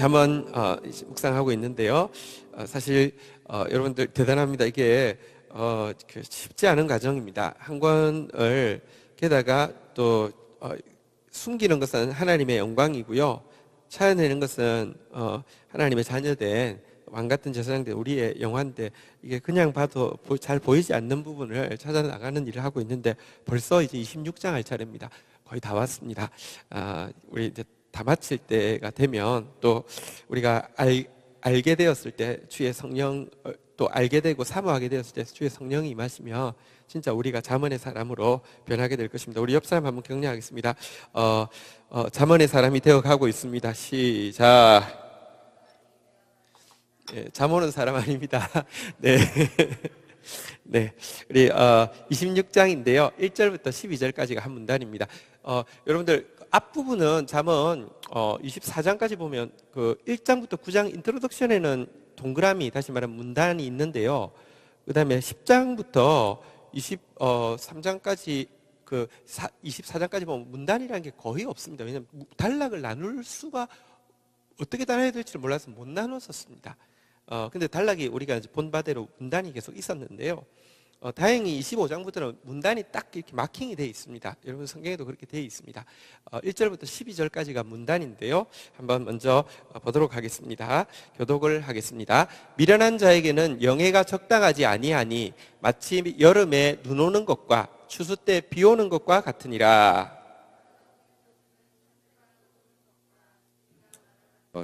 잠언 묵상하고 있는데요. 사실 여러분들 대단합니다. 이게 쉽지 않은 과정입니다. 한 권을 게다가 또 숨기는 것은 하나님의 영광이고요. 찾아내는 것은 하나님의 자녀된 왕 같은 제사장된 우리의 영화인데, 이게 그냥 봐도 잘 보이지 않는 부분을 찾아 나가는 일을 하고 있는데, 벌써 이제 26장 할 차례입니다. 거의 다 왔습니다. 우리 이제 다 마칠 때가 되면, 또 우리가 알게 되었을 때 주의 성령, 또 알게 되고 사모하게 되었을 때 주의 성령이 임하시면 진짜 우리가 잠언의 사람으로 변하게 될 것입니다. 우리 옆 사람 한번 격려하겠습니다. 잠언의 사람이 되어가고 있습니다. 시작. 네, 잠오는 사람 아닙니다. 네. 네. 우리 26장인데요. 1절부터 12절까지가 한 문단입니다. 여러분들 앞부분은 잠언 24장까지 보면 그 1장부터 9장 인트로덕션에는 동그라미, 다시 말하면 문단이 있는데요. 그다음에 10장부터 23장까지 그 24장까지 보면 문단이라는 게 거의 없습니다. 왜냐하면 단락을 나눌 수가 어떻게 나눠야 될지 몰라서 못 나눴었습니다. 근데 단락이 우리가 이제 본 바대로 문단이 계속 있었는데요. 다행히 25장부터는 문단이 딱 이렇게 마킹이 되어 있습니다. 여러분 성경에도 그렇게 되어 있습니다. 1절부터 12절까지가 문단인데요. 한번 먼저 보도록 하겠습니다. 교독을 하겠습니다. 미련한 자에게는 영예가 적당하지 아니하니 마치 여름에 눈 오는 것과 추수 때 비 오는 것과 같으니라.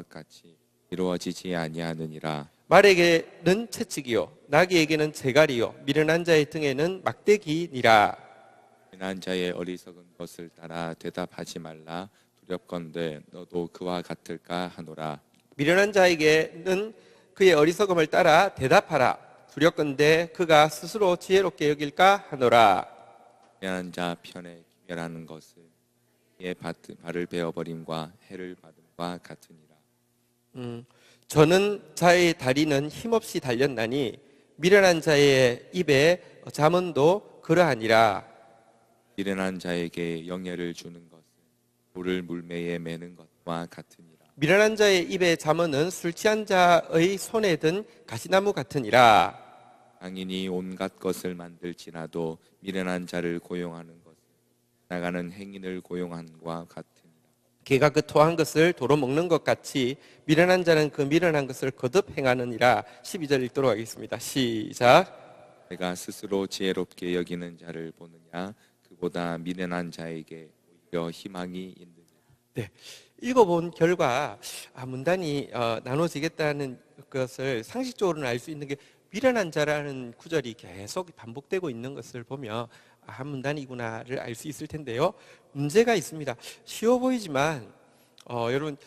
같이 이루어지지 아니하느니라. 말에게는 채찍이요 나귀에게는 재갈이요 미련한 자의 등에는 막대기니라. 미련한 자의 어리석은 것을 따라 대답하지 말라. 두렵건대 너도 그와 같을까 하노라. 미련한 자에게는 그의 어리석음을 따라 대답하라. 두렵건대 그가 스스로 지혜롭게 여길까 하노라. 미련한 자 편에 기멸하는 것을 이에 발을 베어버림과 해를 받음과 같으니라. 저는 자의 다리는 힘없이 달렸나니 미련한 자의 입에 잠언도 그러하니라. 미련한 자에게 영예를 주는 것은 돌을 물매에 매는 것과 같으니라. 미련한 자의 입에 잠언은 술 취한 자의 손에 든 가시나무 같으니라. 장인이 온갖 것을 만들지라도 미련한 자를 고용하는 것은 나가는 행인을 고용함과 같으니라. 개가 그 토한 것을 도로 먹는 것 같이 미련한 자는 그 미련한 것을 거듭 행하느니라. 12절 읽도록 하겠습니다. 시작. 내가 스스로 지혜롭게 여기는 자를 보느냐 그보다 미련한 자에게 오히려 희망이 있느냐. 네, 읽어본 결과 문단이 나눠지겠다는 것을 상식적으로는 알 수 있는 게, 미련한 자라는 구절이 계속 반복되고 있는 것을 보면 한 문단이구나를 알 수 있을 텐데요. 문제가 있습니다. 쉬워 보이지만 여러분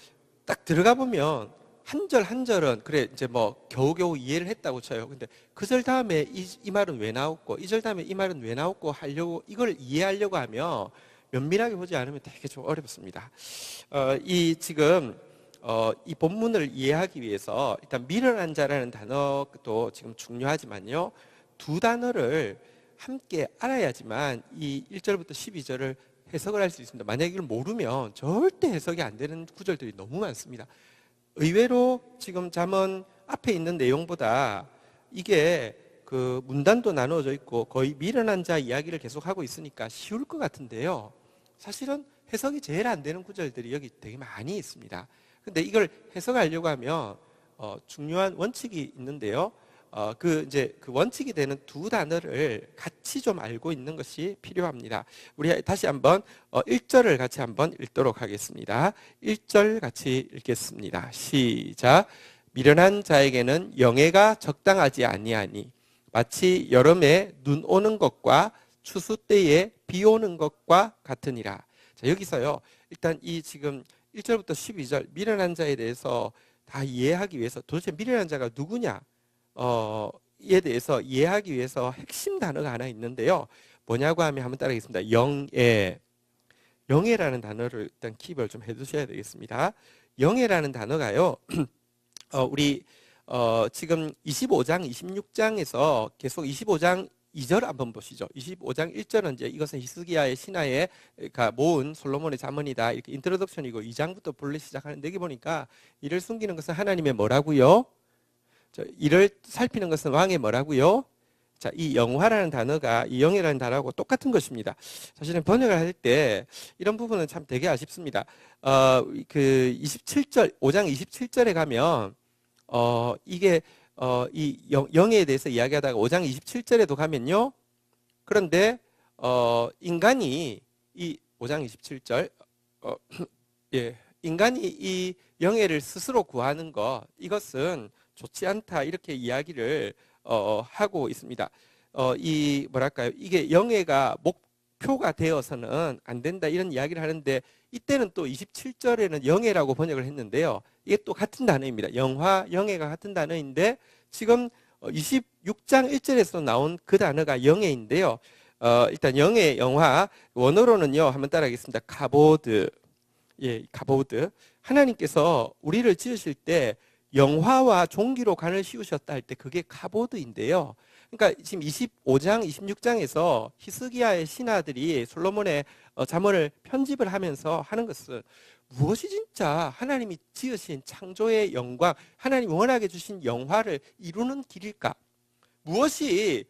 딱 들어가 보면 한 절 한 절은 그래 이제 뭐 겨우겨우 이해를 했다고 쳐요. 근데 그 절 다음에 이 말은 왜 나왔고 이 절 다음에 이 말은 왜 나왔고 하려고, 이걸 이해하려고 하면 면밀하게 보지 않으면 되게 좀 어렵습니다. 이 지금 이 본문을 이해하기 위해서 일단 미련한 자라는 단어도 지금 중요하지만요, 두 단어를 함께 알아야지만 이 1절부터 12절을 해석을 할 수 있습니다. 만약 이걸 모르면 절대 해석이 안 되는 구절들이 너무 많습니다. 의외로 지금 잠언 앞에 있는 내용보다 이게 그 문단도 나누어져 있고 거의 미련한 자 이야기를 계속하고 있으니까 쉬울 것 같은데요, 사실은 해석이 제일 안 되는 구절들이 여기 되게 많이 있습니다. 근데 이걸 해석하려고 하면 중요한 원칙이 있는데요. 그 원칙이 되는 두 단어를 같이 좀 알고 있는 것이 필요합니다. 우리 다시 한번 1절을 같이 한번 읽도록 하겠습니다. 1절 같이 읽겠습니다. 시작. 미련한 자에게는 영예가 적당하지 아니하니 마치 여름에 눈 오는 것과 추수 때에 비 오는 것과 같으니라. 자, 여기서요, 일단 이 지금 1절부터 12절 미련한 자에 대해서 다 이해하기 위해서 도대체 미련한 자가 누구냐 이에 대해서 이해하기 위해서 핵심 단어가 하나 있는데요. 뭐냐고 하면 한번 따라하겠습니다. 영예. 영예라는 단어를 일단 킵을 좀 해두셔야 되겠습니다. 영예라는 단어가요, 우리 지금 25장, 26장에서 계속 25장 2절 한번 보시죠. 25장 1절은 이제 이것은 히스기야의 신하에 모은 솔로몬의 잠언이다. 이렇게 인트로덕션이고 2장부터 본래 시작하는데 여기 보니까 이를 숨기는 것은 하나님의 뭐라고요? 이를 살피는 것은 왕의 뭐라고요? 자, 이 영화라는 단어가 이 영이라는 단어하고 똑같은 것입니다. 사실은 번역을 할 때 이런 부분은 참 되게 아쉽습니다. 그 27절, 5장 27절에 가면 이게 이 영에 대해서 이야기하다가 5장 27절에도 가면요. 그런데 인간이 이 5장 27절 예, 인간이 이 영예를 스스로 구하는 것 이것은 좋지 않다 이렇게 이야기를 하고 있습니다. 이 뭐랄까요? 이게 영예가 목표가 되어서는 안 된다 이런 이야기를 하는데 이때는 또 27절에는 영예라고 번역을 했는데요. 이게 또 같은 단어입니다. 영화, 영예가 같은 단어인데 지금 26장 1절에서 나온 그 단어가 영예인데요. 일단 영예, 영화 원어로는요. 한번 따라하겠습니다. 카보드. 예, 카보드. 하나님께서 우리를 지으실 때 영화와 종기로 간을 씌우셨다 할 때 그게 카보드인데요. 그러니까 지금 25장, 26장에서 히스기야의 신하들이 솔로몬의 잠언을 편집을 하면서 하는 것은 무엇이 진짜 하나님이 지으신 창조의 영광, 하나님이 원하게 주신 영화를 이루는 길일까? 무엇이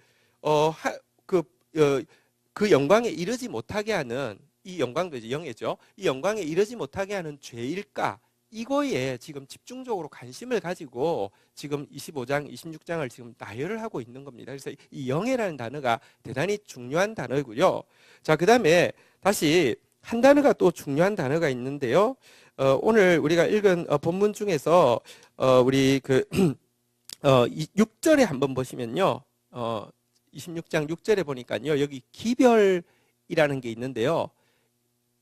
그 영광에 이르지 못하게 하는 이 영광도 이제 영예죠. 이 영광에 이르지 못하게 하는 죄일까? 이거에 지금 집중적으로 관심을 가지고 지금 25장, 26장을 지금 나열을 하고 있는 겁니다. 그래서 이 영예라는 단어가 대단히 중요한 단어이고요. 자, 그 다음에 다시 한 단어가 또 중요한 단어가 있는데요. 오늘 우리가 읽은 본문 중에서 우리 6절에 한번 보시면요. 26장 6절에 보니까요. 여기 기별이라는 게 있는데요.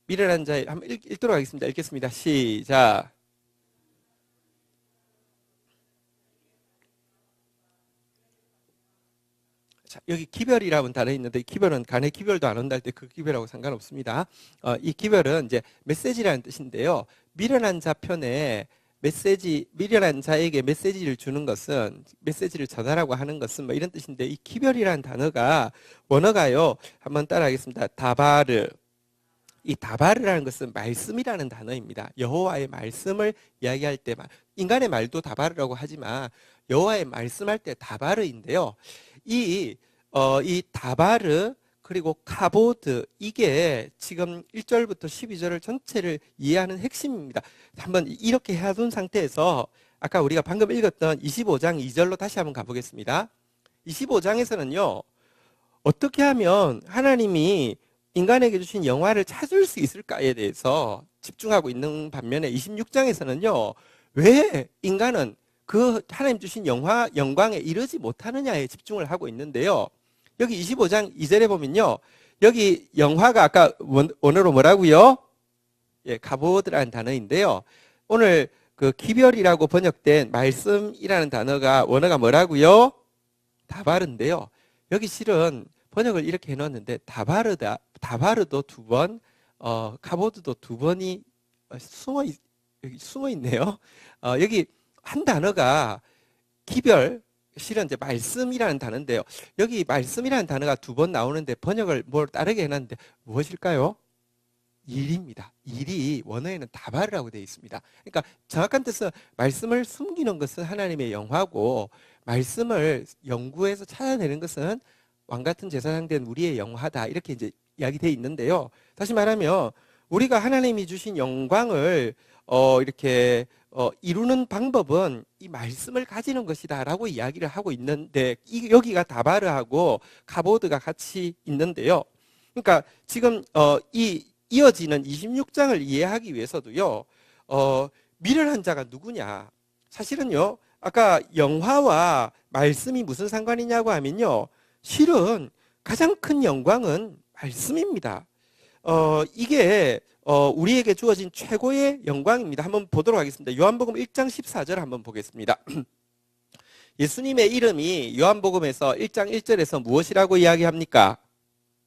미련한 자의 한번 읽도록 하겠습니다. 읽겠습니다. 시작. 자, 여기 기별이라는 단어 있는데 기별은 간의 기별도 안 온다 할 때 그 기별하고 상관없습니다. 이 기별은 이제 메시지라는 뜻인데요. 미련한 자 편에 미련한 자에게 메시지를 주는 것은 메시지를 전하라고 하는 것은 뭐 이런 뜻인데 이 기별이라는 단어가 원어가요. 한번 따라하겠습니다. 다바르. 이 다바르라는 것은 말씀이라는 단어입니다. 여호와의 말씀을 이야기할 때 인간의 말도 다바르라고 하지만 여호와의 말씀할 때 다바르인데요. 이 다바르 그리고 카보드 이게 지금 1절부터 12절을 전체를 이해하는 핵심입니다. 한번 이렇게 해둔 상태에서 아까 우리가 방금 읽었던 25장 2절로 다시 한번 가보겠습니다. 25장에서는요. 어떻게 하면 하나님이 인간에게 주신 영화를 찾을 수 있을까에 대해서 집중하고 있는 반면에 26장에서는요. 왜 인간은 그 하나님 주신 영광에 이르지 못하느냐에 집중을 하고 있는데요. 여기 25장 2절에 보면요. 여기 영화가 아까 원어로 뭐라고요? 예, 가보드라는 단어인데요. 오늘 그 기별이라고 번역된 말씀이라는 단어가 원어가 뭐라고요? 다바르인데요. 여기 실은 번역을 이렇게 해놓았는데 다바르도 두 번, 카보드도 두 번이 숨어 있네요. 여기 한 단어가 기별, 실은 이제 말씀이라는 단어인데요. 여기 말씀이라는 단어가 두 번 나오는데 번역을 뭘 다르게 해놨는데 무엇일까요? 일입니다. 일이 원어에는 다바르라고 되어 있습니다. 그러니까 정확한 뜻은 말씀을 숨기는 것은 하나님의 영화고 말씀을 연구해서 찾아내는 것은 왕 같은 제사장 된 우리의 영화다. 이렇게 이제 이야기되어 있는데요. 다시 말하면 우리가 하나님이 주신 영광을 이렇게 이루는 방법은 이 말씀을 가지는 것이다라고 이야기를 하고 있는데 여기가 다바르하고 카보드가 같이 있는데요. 그러니까 지금 이어지는 26장을 이해하기 위해서도요. 미련한 자가 누구냐? 사실은요. 아까 영화와 말씀이 무슨 상관이냐고 하면요. 실은 가장 큰 영광은 말씀입니다. 이게 우리에게 주어진 최고의 영광입니다. 한번 보도록 하겠습니다. 요한복음 1장 14절 한번 보겠습니다. 예수님의 이름이 요한복음에서 1장 1절에서 무엇이라고 이야기합니까?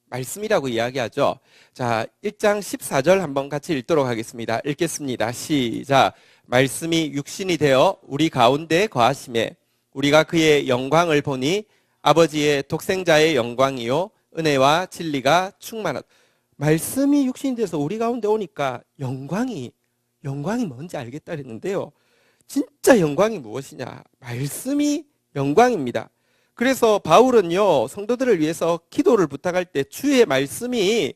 말씀이라고 이야기하죠. 자, 1장 14절 한번 같이 읽도록 하겠습니다. 읽겠습니다. 시작. 말씀이 육신이 되어 우리 가운데 거하심에 우리가 그의 영광을 보니 아버지의 독생자의 영광이요 은혜와 진리가 충만하다. 말씀이 육신이 돼서 우리 가운데 오니까 영광이 뭔지 알겠다 그랬는데요. 진짜 영광이 무엇이냐? 말씀이 영광입니다. 그래서 바울은요, 성도들을 위해서 기도를 부탁할 때 주의 말씀이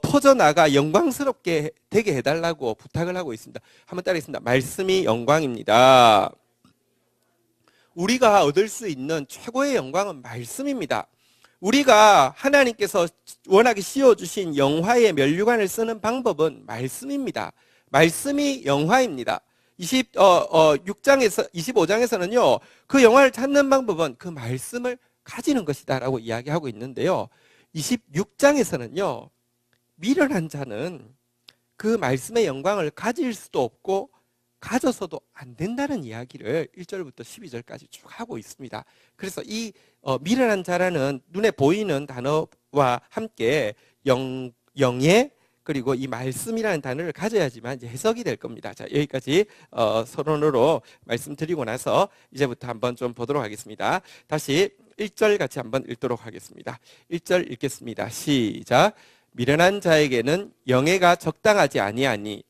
퍼져나가 영광스럽게 되게 해달라고 부탁을 하고 있습니다. 한번 따라하겠습니다. 말씀이 영광입니다. 우리가 얻을 수 있는 최고의 영광은 말씀입니다. 우리가 하나님께서 워낙에 씌워주신 영화의 면류관을 쓰는 방법은 말씀입니다. 말씀이 영화입니다. 25장에서는요, 그 영화를 찾는 방법은 그 말씀을 가지는 것이다 라고 이야기하고 있는데요. 26장에서는요, 미련한 자는 그 말씀의 영광을 가질 수도 없고 가져서도 안 된다는 이야기를 1절부터 12절까지 쭉 하고 있습니다. 그래서 이 미련한 자라는 눈에 보이는 단어와 함께 영예 그리고 이 말씀이라는 단어를 가져야지만 이제 해석이 될 겁니다. 자, 여기까지 서론으로 말씀드리고 나서 이제부터 한번 좀 보도록 하겠습니다. 다시 1절 같이 한번 읽도록 하겠습니다. 1절 읽겠습니다. 시작. 미련한 자에게는 영예가 적당하지 아니하니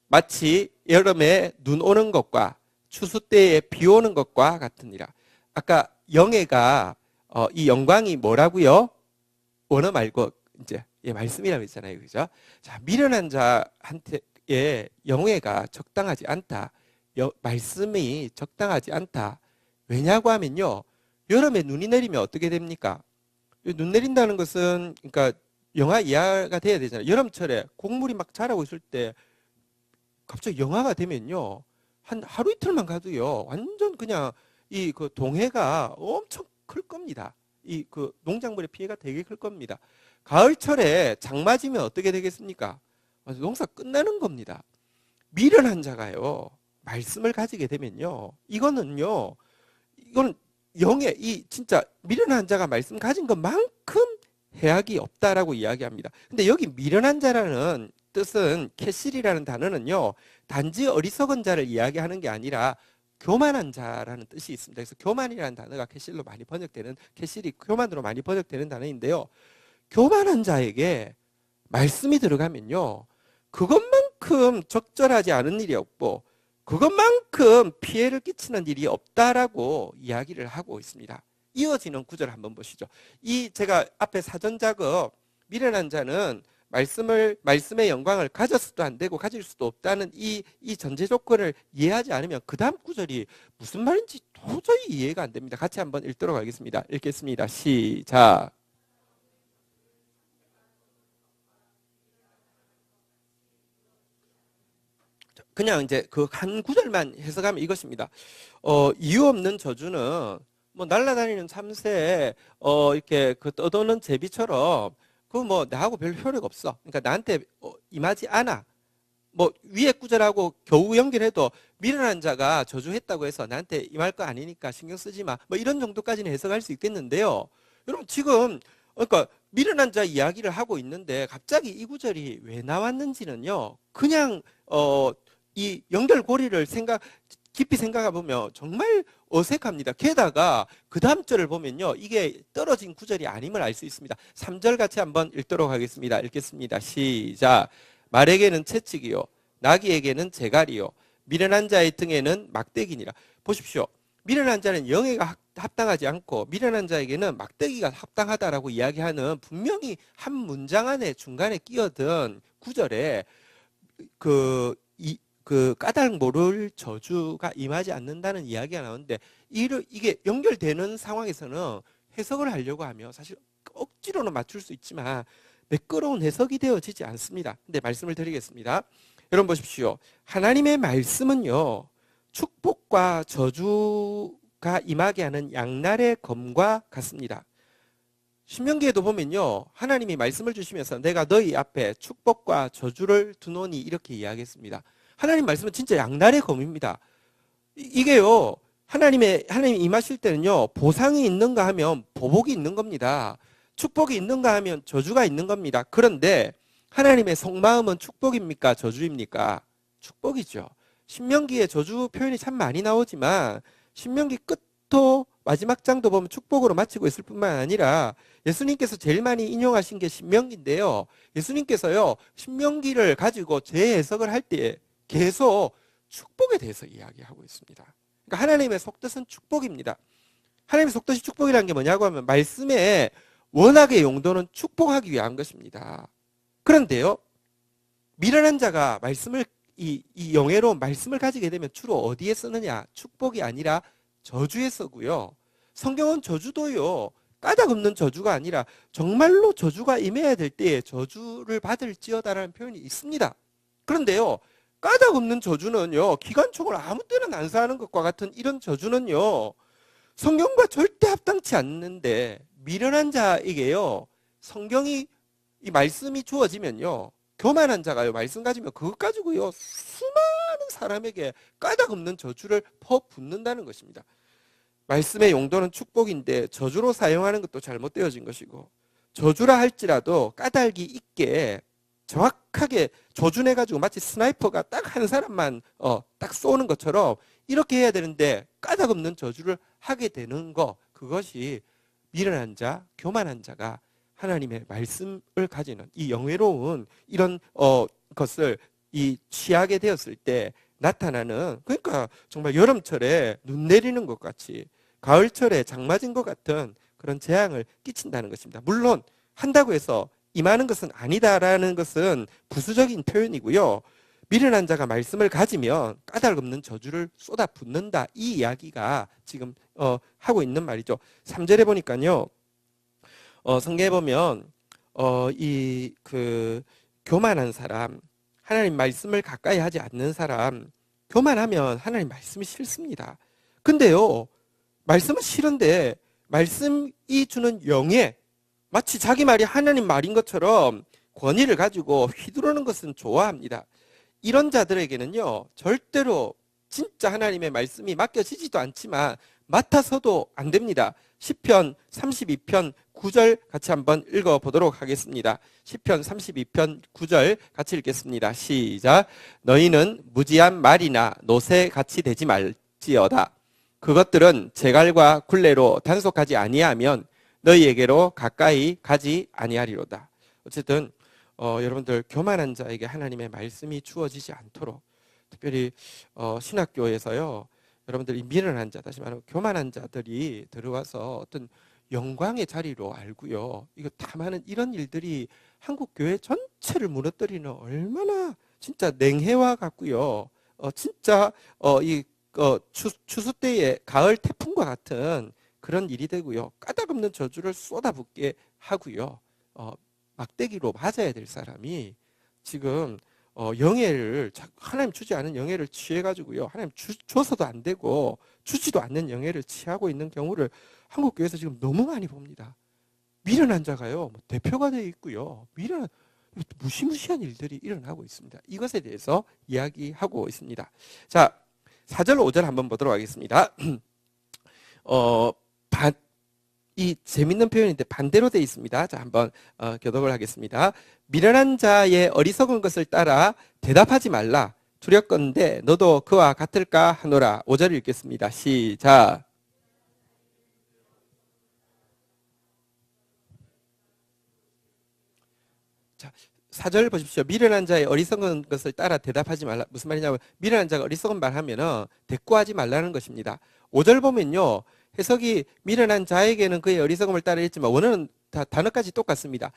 마치 여름에 눈 오는 것과 추수 때에 비 오는 것과 같으니라. 아까 영예가 이 영광이 뭐라고요? 원어 말고 이제 말씀이라고 했잖아요, 그죠? 자, 미련한 자한테의 영예가 적당하지 않다. 말씀이 적당하지 않다. 왜냐고 하면요, 여름에 눈이 내리면 어떻게 됩니까? 눈 내린다는 것은 그러니까 영하 이하가 돼야 되잖아요. 여름철에 곡물이 막 자라고 있을 때 갑자기 영하가 되면요, 한 하루 이틀만 가도요, 완전 그냥 이 그 동해가 엄청 클 겁니다. 이 그 농작물의 피해가 되게 클 겁니다. 가을철에 장 맞으면 어떻게 되겠습니까? 농사 끝나는 겁니다. 미련한 자가요, 말씀을 가지게 되면요, 이건 영예, 이 진짜 미련한 자가 말씀 가진 것만큼 해악이 없다라고 이야기합니다. 근데 여기 미련한 자라는 뜻은 캐실이라는 단어는요, 단지 어리석은 자를 이야기하는 게 아니라 교만한 자라는 뜻이 있습니다. 그래서 교만이라는 단어가 캐실로 많이 번역되는, 캐실이 교만으로 많이 번역되는 단어인데요, 교만한 자에게 말씀이 들어가면요, 그것만큼 적절하지 않은 일이 없고 그것만큼 피해를 끼치는 일이 없다라고 이야기를 하고 있습니다. 이어지는 구절 한번 보시죠. 이 제가 앞에 사전 작업, 미련한 자는 말씀의 영광을 가졌어도 안 되고 가질 수도 없다는 이 전제 조건을 이해하지 않으면 그 다음 구절이 무슨 말인지 도저히 이해가 안 됩니다. 같이 한번 읽도록 하겠습니다. 읽겠습니다. 시작. 그냥 이제 그 한 구절만 해석하면 이것입니다. 이유 없는 저주는 뭐 날아다니는 참새, 이렇게 그 떠도는 제비처럼 그 뭐 나하고 별 효력 없어. 그러니까 나한테 임하지 않아. 뭐 위에 구절하고 겨우 연결해도 미련한 자가 저주했다고 해서 나한테 임할 거 아니니까 신경 쓰지 마. 뭐 이런 정도까지는 해석할 수 있겠는데요. 여러분 지금 그러니까 미련한 자 이야기를 하고 있는데 갑자기 이 구절이 왜 나왔는지는요, 그냥 이 연결고리를 깊이 생각해 보면 정말 어색합니다. 게다가 그 다음 절을 보면요, 이게 떨어진 구절이 아님을 알 수 있습니다. 3절 같이 한번 읽도록 하겠습니다. 읽겠습니다. 시작. 말에게는 채찍이요 나귀에게는 재갈이요 미련한 자의 등에는 막대기니라. 보십시오. 미련한 자는 영예가 합당하지 않고 미련한 자에게는 막대기가 합당하다라고 이야기하는, 분명히 한 문장 안에 중간에 끼어든 구절에 그 까닭 모를 저주가 임하지 않는다는 이야기가 나오는데, 이게 연결되는 상황에서는 해석을 하려고 하면 사실 억지로는 맞출 수 있지만 매끄러운 해석이 되어지지 않습니다. 근데 말씀을 드리겠습니다. 여러분 보십시오. 하나님의 말씀은요, 축복과 저주가 임하게 하는 양날의 검과 같습니다. 신명기에도 보면요, 하나님이 말씀을 주시면서 내가 너희 앞에 축복과 저주를 두노니 이렇게 이야기했습니다. 하나님 말씀은 진짜 양날의 검입니다. 이게요, 하나님이 임하실 때는요, 보상이 있는가 하면 보복이 있는 겁니다. 축복이 있는가 하면 저주가 있는 겁니다. 그런데 하나님의 속마음은 축복입니까? 저주입니까? 축복이죠. 신명기에 저주 표현이 참 많이 나오지만 신명기 끝도 마지막 장도 보면 축복으로 마치고 있을 뿐만 아니라 예수님께서 제일 많이 인용하신 게 신명기인데요. 예수님께서요, 신명기를 가지고 재해석을 할 때 계속 축복에 대해서 이야기하고 있습니다. 그러니까 하나님의 속뜻은 축복입니다. 하나님의 속뜻이 축복이라는 게 뭐냐고 하면 말씀의 원학의 용도는 축복하기 위한 것입니다. 그런데요, 미련한 자가 말씀을 이 영예로운 말씀을 가지게 되면 주로 어디에 쓰느냐? 축복이 아니라 저주에 쓰고요. 성경은 저주도요, 까닭 없는 저주가 아니라 정말로 저주가 임해야 될 때에 저주를 받을지어다라는 표현이 있습니다. 그런데요, 까닭 없는 저주는요, 기관총을 아무 때나 난사하는 것과 같은 이런 저주는요, 성경과 절대 합당치 않는데, 미련한 자에게요, 성경이 이 말씀이 주어지면요, 교만한 자가요, 말씀 가지면 그것 가지고요, 수많은 사람에게 까닭 없는 저주를 퍼붓는다는 것입니다. 말씀의 용도는 축복인데 저주로 사용하는 것도 잘못되어진 것이고, 저주라 할지라도 까닭이 있게 정확하게 조준해가지고 마치 스나이퍼가 딱 한 사람만 딱 쏘는 것처럼 이렇게 해야 되는데 까닭 없는 저주를 하게 되는 거, 그것이 미련한 자, 교만한 자가 하나님의 말씀을 가지는 이 영예로운 이런 것을 이 취하게 되었을 때 나타나는, 그러니까 정말 여름철에 눈 내리는 것 같이 가을철에 장 맞은 것 같은 그런 재앙을 끼친다는 것입니다. 물론 한다고 해서 임하는 것은 아니다라는 것은 부수적인 표현이고요. 미련한 자가 말씀을 가지면 까닭 없는 저주를 쏟아붓는다, 이 이야기가 지금 하고 있는 말이죠. 3절에 보니까요, 성경에 보면 이 교만한 사람, 하나님 말씀을 가까이 하지 않는 사람, 교만하면 하나님 말씀이 싫습니다. 근데요, 말씀은 싫은데 말씀이 주는 영예, 마치 자기 말이 하나님 말인 것처럼 권위를 가지고 휘두르는 것은 좋아합니다. 이런 자들에게는요, 절대로 진짜 하나님의 말씀이 맡겨지지도 않지만 맡아서도 안 됩니다. 시편 32편 9절 같이 한번 읽어보도록 하겠습니다. 시편 32편 9절 같이 읽겠습니다. 시작. 너희는 무지한 말이나 노새같이 되지 말지어다. 그것들은 제갈과 굴레로 단속하지 아니하면 너희에게로 가까이 가지 아니하리로다. 어쨌든 여러분들, 교만한 자에게 하나님의 말씀이 주어지지 않도록, 특별히 신학교에서요, 여러분들이 미련한 자, 다시 말하면 교만한 자들이 들어와서 어떤 영광의 자리로 알고요, 이거 탐하는 이런 일들이 한국 교회 전체를 무너뜨리는 얼마나 진짜 냉해와 같고요, 진짜 추수 때의 가을 태풍과 같은 그런 일이 되고요, 까닭 없는 저주를 쏟아붓게 하고요, 막대기로 맞아야 될 사람이 지금 영예를, 하나님 주지 않은 영예를 취해가지고요, 하나님 줘서도 안 되고 주지도 않는 영예를 취하고 있는 경우를 한국 교회에서 지금 너무 많이 봅니다. 미련한 자가요, 대표가 되어 있고요, 무시무시한 일들이 일어나고 있습니다. 이것에 대해서 이야기하고 있습니다. 자, 4절 5절 한번 보도록 하겠습니다. 이 재밌는 표현인데 반대로 되어 있습니다. 자, 한번 교독을 하겠습니다. 미련한 자의 어리석은 것을 따라 대답하지 말라. 두렵건대 너도 그와 같을까 하노라. 5절 읽겠습니다. 시작. 자, 4절 보십시오. 미련한 자의 어리석은 것을 따라 대답하지 말라. 무슨 말이냐면, 미련한 자가 어리석은 말 하면은 대꾸하지 말라는 것입니다. 5절 보면요, 해석이 미련한 자에게는 그의 어리석음을 따라 했지만 원어는 다 단어까지 똑같습니다.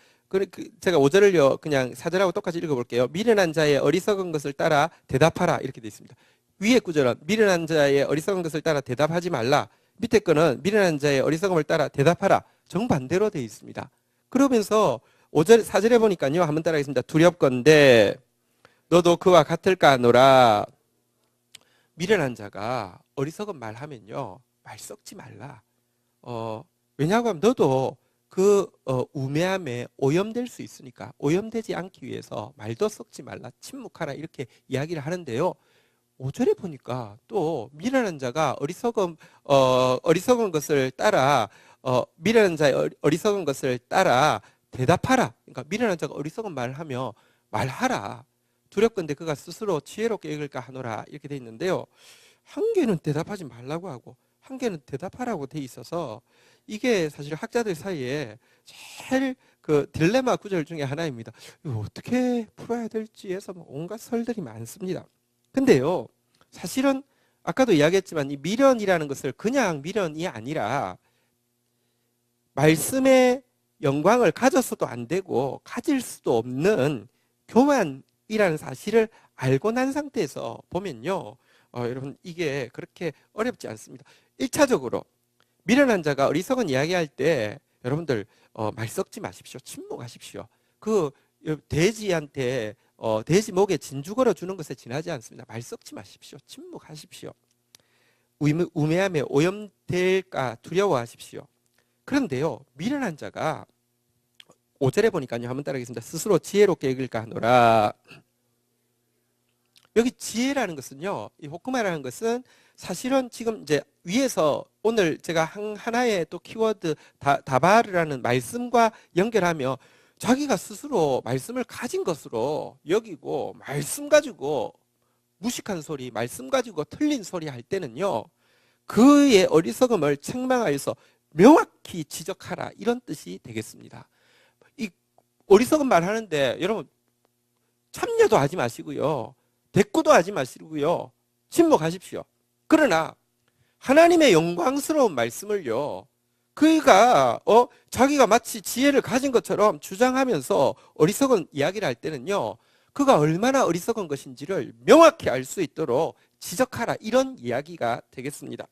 제가 5절을요 그냥 4절하고 똑같이 읽어볼게요. 미련한 자의 어리석은 것을 따라 대답하라, 이렇게 되어 있습니다. 위에 구절은 미련한 자의 어리석은 것을 따라 대답하지 말라, 밑에 거는 미련한 자의 어리석음을 따라 대답하라, 정반대로 되어 있습니다. 그러면서 4절에 보니까요, 한번 따라하겠습니다. 두렵건대 너도 그와 같을까 하노라. 미련한 자가 어리석은 말 하면요, 말 썩지 말라. 왜냐하면 너도 그 우매함에 오염될 수 있으니까 오염되지 않기 위해서 말도 썩지 말라, 침묵하라, 이렇게 이야기를 하는데요. 5절에 보니까 또 미련한 자가 어리석은 것을 따라 미련한 자의 어리석은 것을 따라 대답하라. 그러니까 미련한 자가 어리석은 말을 하며 말하라. 두렵건대 그가 스스로 지혜롭게 읽을까 하노라, 이렇게 돼 있는데요. 한 개는 대답하지 말라고 하고 한 개는 대답하라고 돼 있어서 이게 사실 학자들 사이에 제일 그 딜레마 구절 중에 하나입니다. 이거 어떻게 풀어야 될지 해서 뭐 온갖 설들이 많습니다. 근데요, 사실은 아까도 이야기했지만 이 미련이라는 것을 그냥 미련이 아니라 말씀의 영광을 가졌어도 안 되고 가질 수도 없는 교만이라는 사실을 알고 난 상태에서 보면요, 여러분 이게 그렇게 어렵지 않습니다. 1차적으로 미련한 자가 어리석은 이야기할 때 여러분들 말 섞지 마십시오. 침묵하십시오. 그 돼지한테 돼지 목에 진주 걸어 주는 것에 지나지 않습니다. 말 섞지 마십시오. 침묵하십시오. 우매함에 오염될까 두려워하십시오. 그런데요, 미련한 자가 5절에 보니까요, 한번 따라하겠습니다. 스스로 지혜롭게 여길까 하노라. 여기 지혜라는 것은요, 이 호크마라는 것은 사실은 지금 이제 위에서 오늘 제가 하나의 또 키워드 다바르라는 말씀과 연결하며 자기가 스스로 말씀을 가진 것으로 여기고 말씀 가지고 무식한 소리, 말씀 가지고 틀린 소리 할 때는요, 그의 어리석음을 책망하여서 명확히 지적하라, 이런 뜻이 되겠습니다. 이 어리석은 말 하는데 여러분 참여도 하지 마시고요, 대꾸도 하지 마시고요, 침묵하십시오. 그러나 하나님의 영광스러운 말씀을요, 그가 자기가 마치 지혜를 가진 것처럼 주장하면서 어리석은 이야기를 할 때는요, 그가 얼마나 어리석은 것인지를 명확히 알 수 있도록 지적하라, 이런 이야기가 되겠습니다.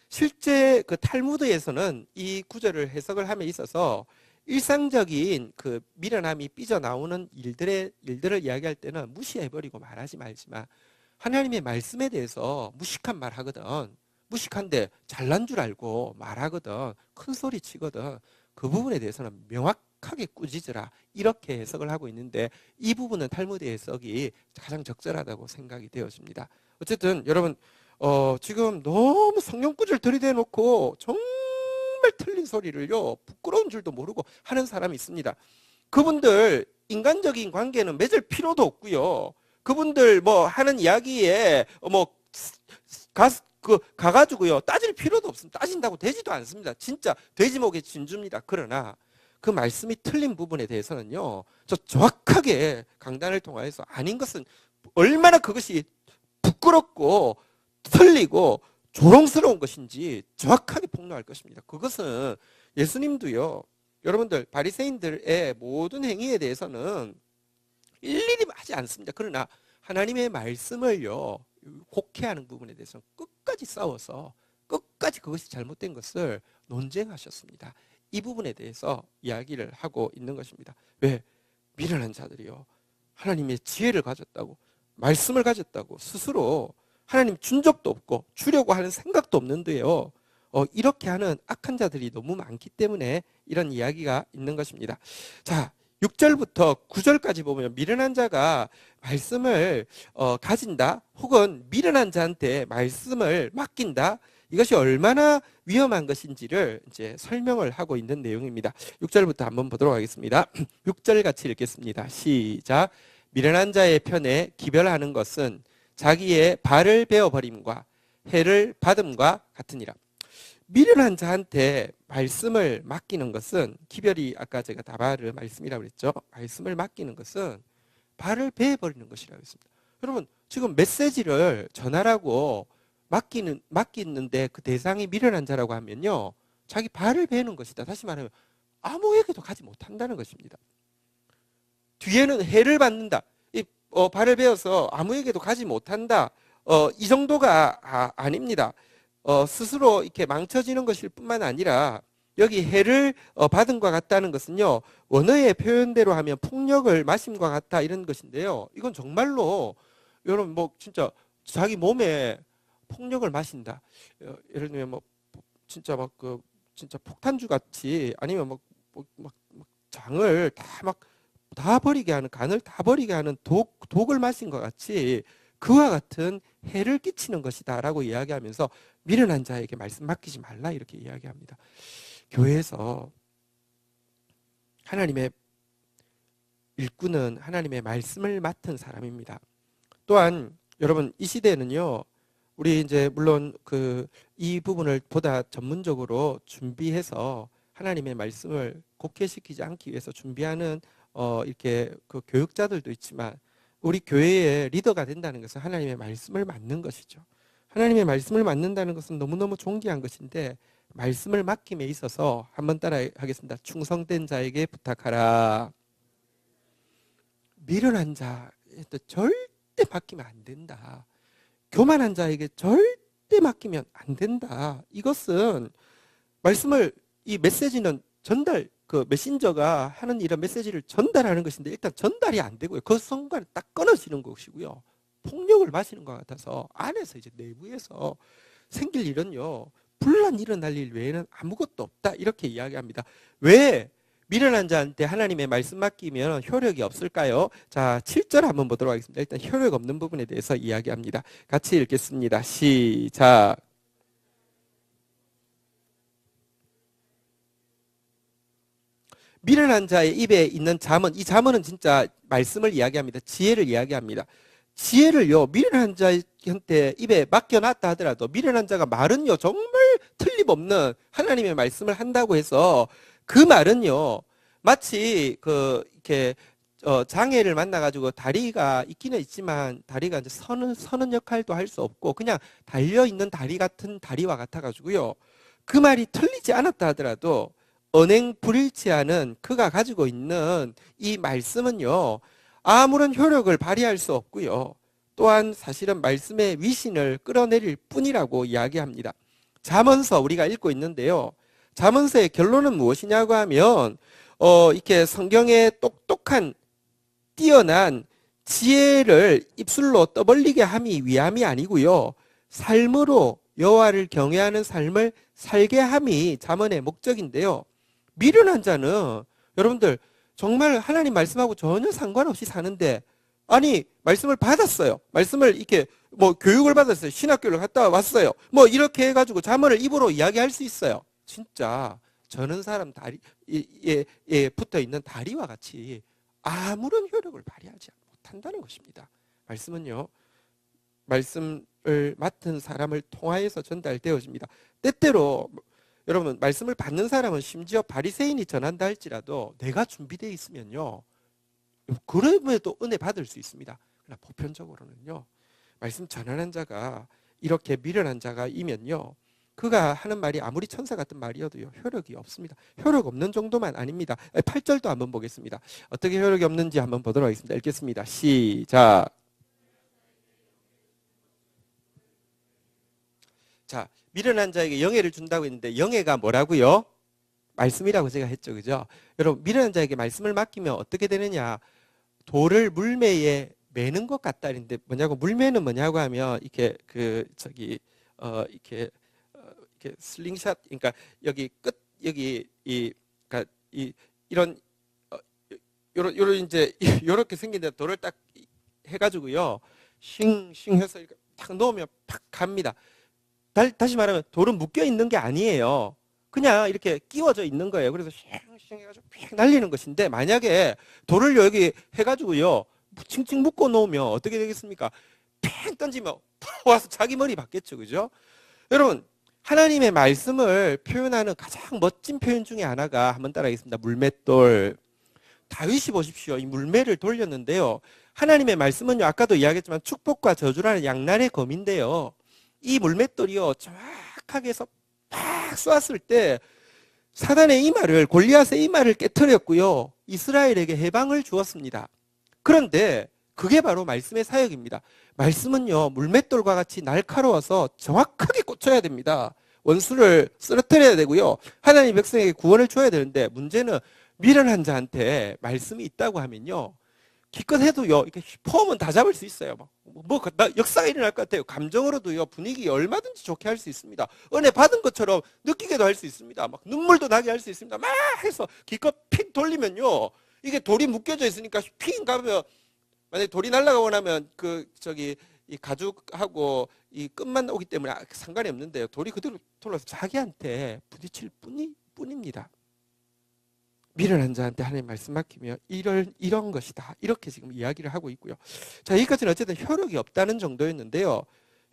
실제 그 탈무드에서는 이 구절을 해석을 함에 있어서 일상적인 그 미련함이 삐져나오는 일들을 이야기할 때는 무시해버리고 말하지 말지만 하나님의 말씀에 대해서 무식한 말 하거든, 무식한데 잘난 줄 알고 말하거든, 큰 소리 치거든, 그 부분에 대해서는 명확하게 꾸짖으라, 이렇게 해석을 하고 있는데 이 부분은 탈무드 해석이 가장 적절하다고 생각이 되었습니다. 어쨌든 여러분 지금 너무 성령구절 들이대놓고 정말 틀린 소리를요, 부끄러운 줄도 모르고 하는 사람이 있습니다. 그분들 인간적인 관계는 맺을 필요도 없고요, 그분들 뭐 하는 이야기에 뭐 가가지고요 따질 필요도 없습니다. 따진다고 되지도 않습니다. 진짜 돼지목의 진주입니다. 그러나 그 말씀이 틀린 부분에 대해서는요, 저 정확하게 강단을 통하여서 아닌 것은 얼마나 그것이 부끄럽고 틀리고 조롱스러운 것인지 정확하게 폭로할 것입니다. 그것은 예수님도요, 여러분들 바리새인들의 모든 행위에 대해서는 일일이 하지 않습니다. 그러나 하나님의 말씀을요, 곡해하는 부분에 대해서 끝까지 싸워서 끝까지 그것이 잘못된 것을 논쟁하셨습니다. 이 부분에 대해서 이야기를 하고 있는 것입니다. 왜? 미련한 자들이요, 하나님의 지혜를 가졌다고, 말씀을 가졌다고 스스로 하나님 준 적도 없고 주려고 하는 생각도 없는데요, 이렇게 하는 악한 자들이 너무 많기 때문에 이런 이야기가 있는 것입니다. 자, 6절부터 9절까지 보면 미련한 자가 말씀을 가진다, 혹은 미련한 자한테 말씀을 맡긴다, 이것이 얼마나 위험한 것인지를 이제 설명을 하고 있는 내용입니다. 6절부터 한번 보도록 하겠습니다. 6절 같이 읽겠습니다. 시작. 미련한 자의 편에 기별하는 것은 자기의 발을 베어버림과 해를 받음과 같으니라. 미련한 자한테 말씀을 맡기는 것은, 기별이 아까 제가 다발을 말씀이라고 그랬죠. 말씀을 맡기는 것은 발을 베어버리는 것이라고 했습니다. 여러분 지금 메시지를 전하라고 맡기는데 그 대상이 미련한 자라고 하면요, 자기 발을 베는 것이다. 다시 말하면 아무에게도 가지 못한다는 것입니다. 뒤에는 해를 받는다, 발을 베어서 아무에게도 가지 못한다, 이 정도가 아닙니다. 스스로 이렇게 망쳐지는 것일 뿐만 아니라 여기 해를 받은 것 같다는 것은요, 원어의 표현대로 하면 폭력을 마심과 같다, 이런 것인데요, 이건 정말로 여러분 뭐 진짜 자기 몸에 폭력을 마신다, 예를 들면 뭐 진짜 막 진짜 폭탄주 같이, 아니면 막 장을 다 버리게 하는, 간을 다 버리게 하는 독을 마신 것 같이 그와 같은 해를 끼치는 것이다 라고 이야기하면서 미련한 자에게 말씀 맡기지 말라, 이렇게 이야기합니다. 교회에서 하나님의 일꾼은 하나님의 말씀을 맡은 사람입니다. 또한 여러분 이 시대에는요, 우리 이제 물론 이 부분을 보다 전문적으로 준비해서 하나님의 말씀을 곡해시키지 않기 위해서 준비하는 이렇게 그 교육자들도 있지만, 우리 교회의 리더가 된다는 것은 하나님의 말씀을 맡는 것이죠. 하나님의 말씀을 맡는다는 것은 너무너무 존귀한 것인데, 말씀을 맡김에 있어서 한번 따라 하겠습니다. 충성된 자에게 부탁하라. 미련한 자한테 절대 맡기면 안 된다. 교만한 자에게 절대 맡기면 안 된다. 이것은 말씀을, 이 메시지는 전달, 그 메신저가 하는 이런 메시지를 전달하는 것인데, 일단 전달이 안 되고요. 그 순간에 딱 끊어지는 것이고요. 폭력을 마시는 것 같아서 안에서 이제 내부에서 생길 일은요, 분란 일어날 일 외에는 아무것도 없다. 이렇게 이야기합니다. 왜 미련한 자한테 하나님의 말씀 맡기면 효력이 없을까요? 자, 7절 한번 보도록 하겠습니다. 일단 효력 없는 부분에 대해서 이야기합니다. 같이 읽겠습니다. 시작. 미련한 자의 입에 있는 잠언, 이 잠언은 진짜 말씀을 이야기합니다. 지혜를 이야기합니다. 지혜를요, 미련한 자한테 입에 맡겨놨다 하더라도, 미련한 자가 말은요 정말 틀림없는 하나님의 말씀을 한다고 해서, 그 말은요 마치 이렇게 장애를 만나가지고 다리가 있기는 있지만 다리가 이제 서는 역할도 할 수 없고, 그냥 달려있는 다리 같은 다리와 같아가지고요, 그 말이 틀리지 않았다 하더라도 언행 불일치하는 그가 가지고 있는 이 말씀은요, 아무런 효력을 발휘할 수 없고요, 또한 사실은 말씀의 위신을 끌어내릴 뿐이라고 이야기합니다. 잠언서 우리가 읽고 있는데요, 잠언서의 결론은 무엇이냐고 하면 이렇게 성경의 똑똑한 뛰어난 지혜를 입술로 떠벌리게 함이 위함이 아니고요, 삶으로 여호와를 경외하는 삶을 살게 함이 잠언의 목적인데요, 미련한 자는 여러분들 정말 하나님 말씀하고 전혀 상관없이 사는데, 아니 말씀을 받았어요, 말씀을 이렇게 뭐 교육을 받았어요, 신학교를 갔다 왔어요, 뭐 이렇게 해가지고 잠언을 입으로 이야기할 수 있어요. 진짜 저는 사람 다리에 붙어 있는 다리와 같이 아무런 효력을 발휘하지 못한다는 것입니다. 말씀은요, 말씀을 맡은 사람을 통하여서 전달되어집니다. 때때로 여러분, 말씀을 받는 사람은 심지어 바리새인이 전한다 할지라도 내가 준비되어 있으면요, 그럼에도 은혜 받을 수 있습니다. 그러나 보편적으로는요, 말씀 전하는 자가 이렇게 미련한 자가이면요, 그가 하는 말이 아무리 천사 같은 말이어도요, 효력이 없습니다. 효력 없는 정도만 아닙니다. 8절도 한번 보겠습니다. 어떻게 효력이 없는지 한번 보도록 하겠습니다. 읽겠습니다. 시작. 자, 미련한 자에게 영예를 준다고 했는데, 영예가 뭐라고요? 말씀이라고 제가 했죠, 그죠? 여러분, 미련한 자에게 말씀을 맡기면 어떻게 되느냐? 돌을 물매에 매는 것 같다 했는데, 뭐냐고, 물매는 뭐냐고 하면 이렇게 이렇게 슬링샷, 그러니까 여기 끝, 여기 그러니까 이런 요런 이제 요렇게 생긴 데 돌을 딱 해가지고요, 싱싱 해서 이렇게 탁 넣으면 팍 갑니다. 다시 말하면 돌은 묶여 있는 게 아니에요. 그냥 이렇게 끼워져 있는 거예요. 그래서 싱싱 해가지고 팍 날리는 것인데, 만약에 돌을 여기 해가지고요 칭칭 묶어 놓으면 어떻게 되겠습니까? 팽 던지면 와서 자기 머리 받겠죠, 그죠? 여러분, 하나님의 말씀을 표현하는 가장 멋진 표현 중에 하나가, 한번 따라하겠습니다. 물맷돌. 다윗이 보십시오, 이 물매를 돌렸는데요, 하나님의 말씀은요, 아까도 이야기했지만 축복과 저주라는 양날의 검인데요, 이 물맷돌이요 정확하게 해서 팍 쏘았을 때 사단의 이마를, 골리앗의 이마를 깨트렸고요, 이스라엘에게 해방을 주었습니다. 그런데 그게 바로 말씀의 사역입니다. 말씀은요, 물맷돌과 같이 날카로워서 정확하게 꽂혀야 됩니다. 원수를 쓰러뜨려야 되고요, 하나님 백성에게 구원을 줘야 되는데, 문제는 미련한 자한테 말씀이 있다고 하면요, 기껏 해도요, 이렇게 폼은 다 잡을 수 있어요. 역사가 일어날 것 같아요. 감정으로도요, 분위기 얼마든지 좋게 할 수 있습니다. 은혜 받은 것처럼 느끼게도 할 수 있습니다. 막 눈물도 나게 할 수 있습니다. 막 해서 기껏 픽 돌리면요, 이게 돌이 묶여져 있으니까 픽 가면, 만약에 돌이 날아가고 나면 이 가죽하고 이 끝만 오기 때문에 상관이 없는데요, 돌이 그대로 돌아서 자기한테 부딪힐 뿐입니다. 미련한 자한테 하나님 말씀 맡기며 이런 것이다, 이렇게 지금 이야기를 하고 있고요. 자, 여기까지는 어쨌든 효력이 없다는 정도였는데요,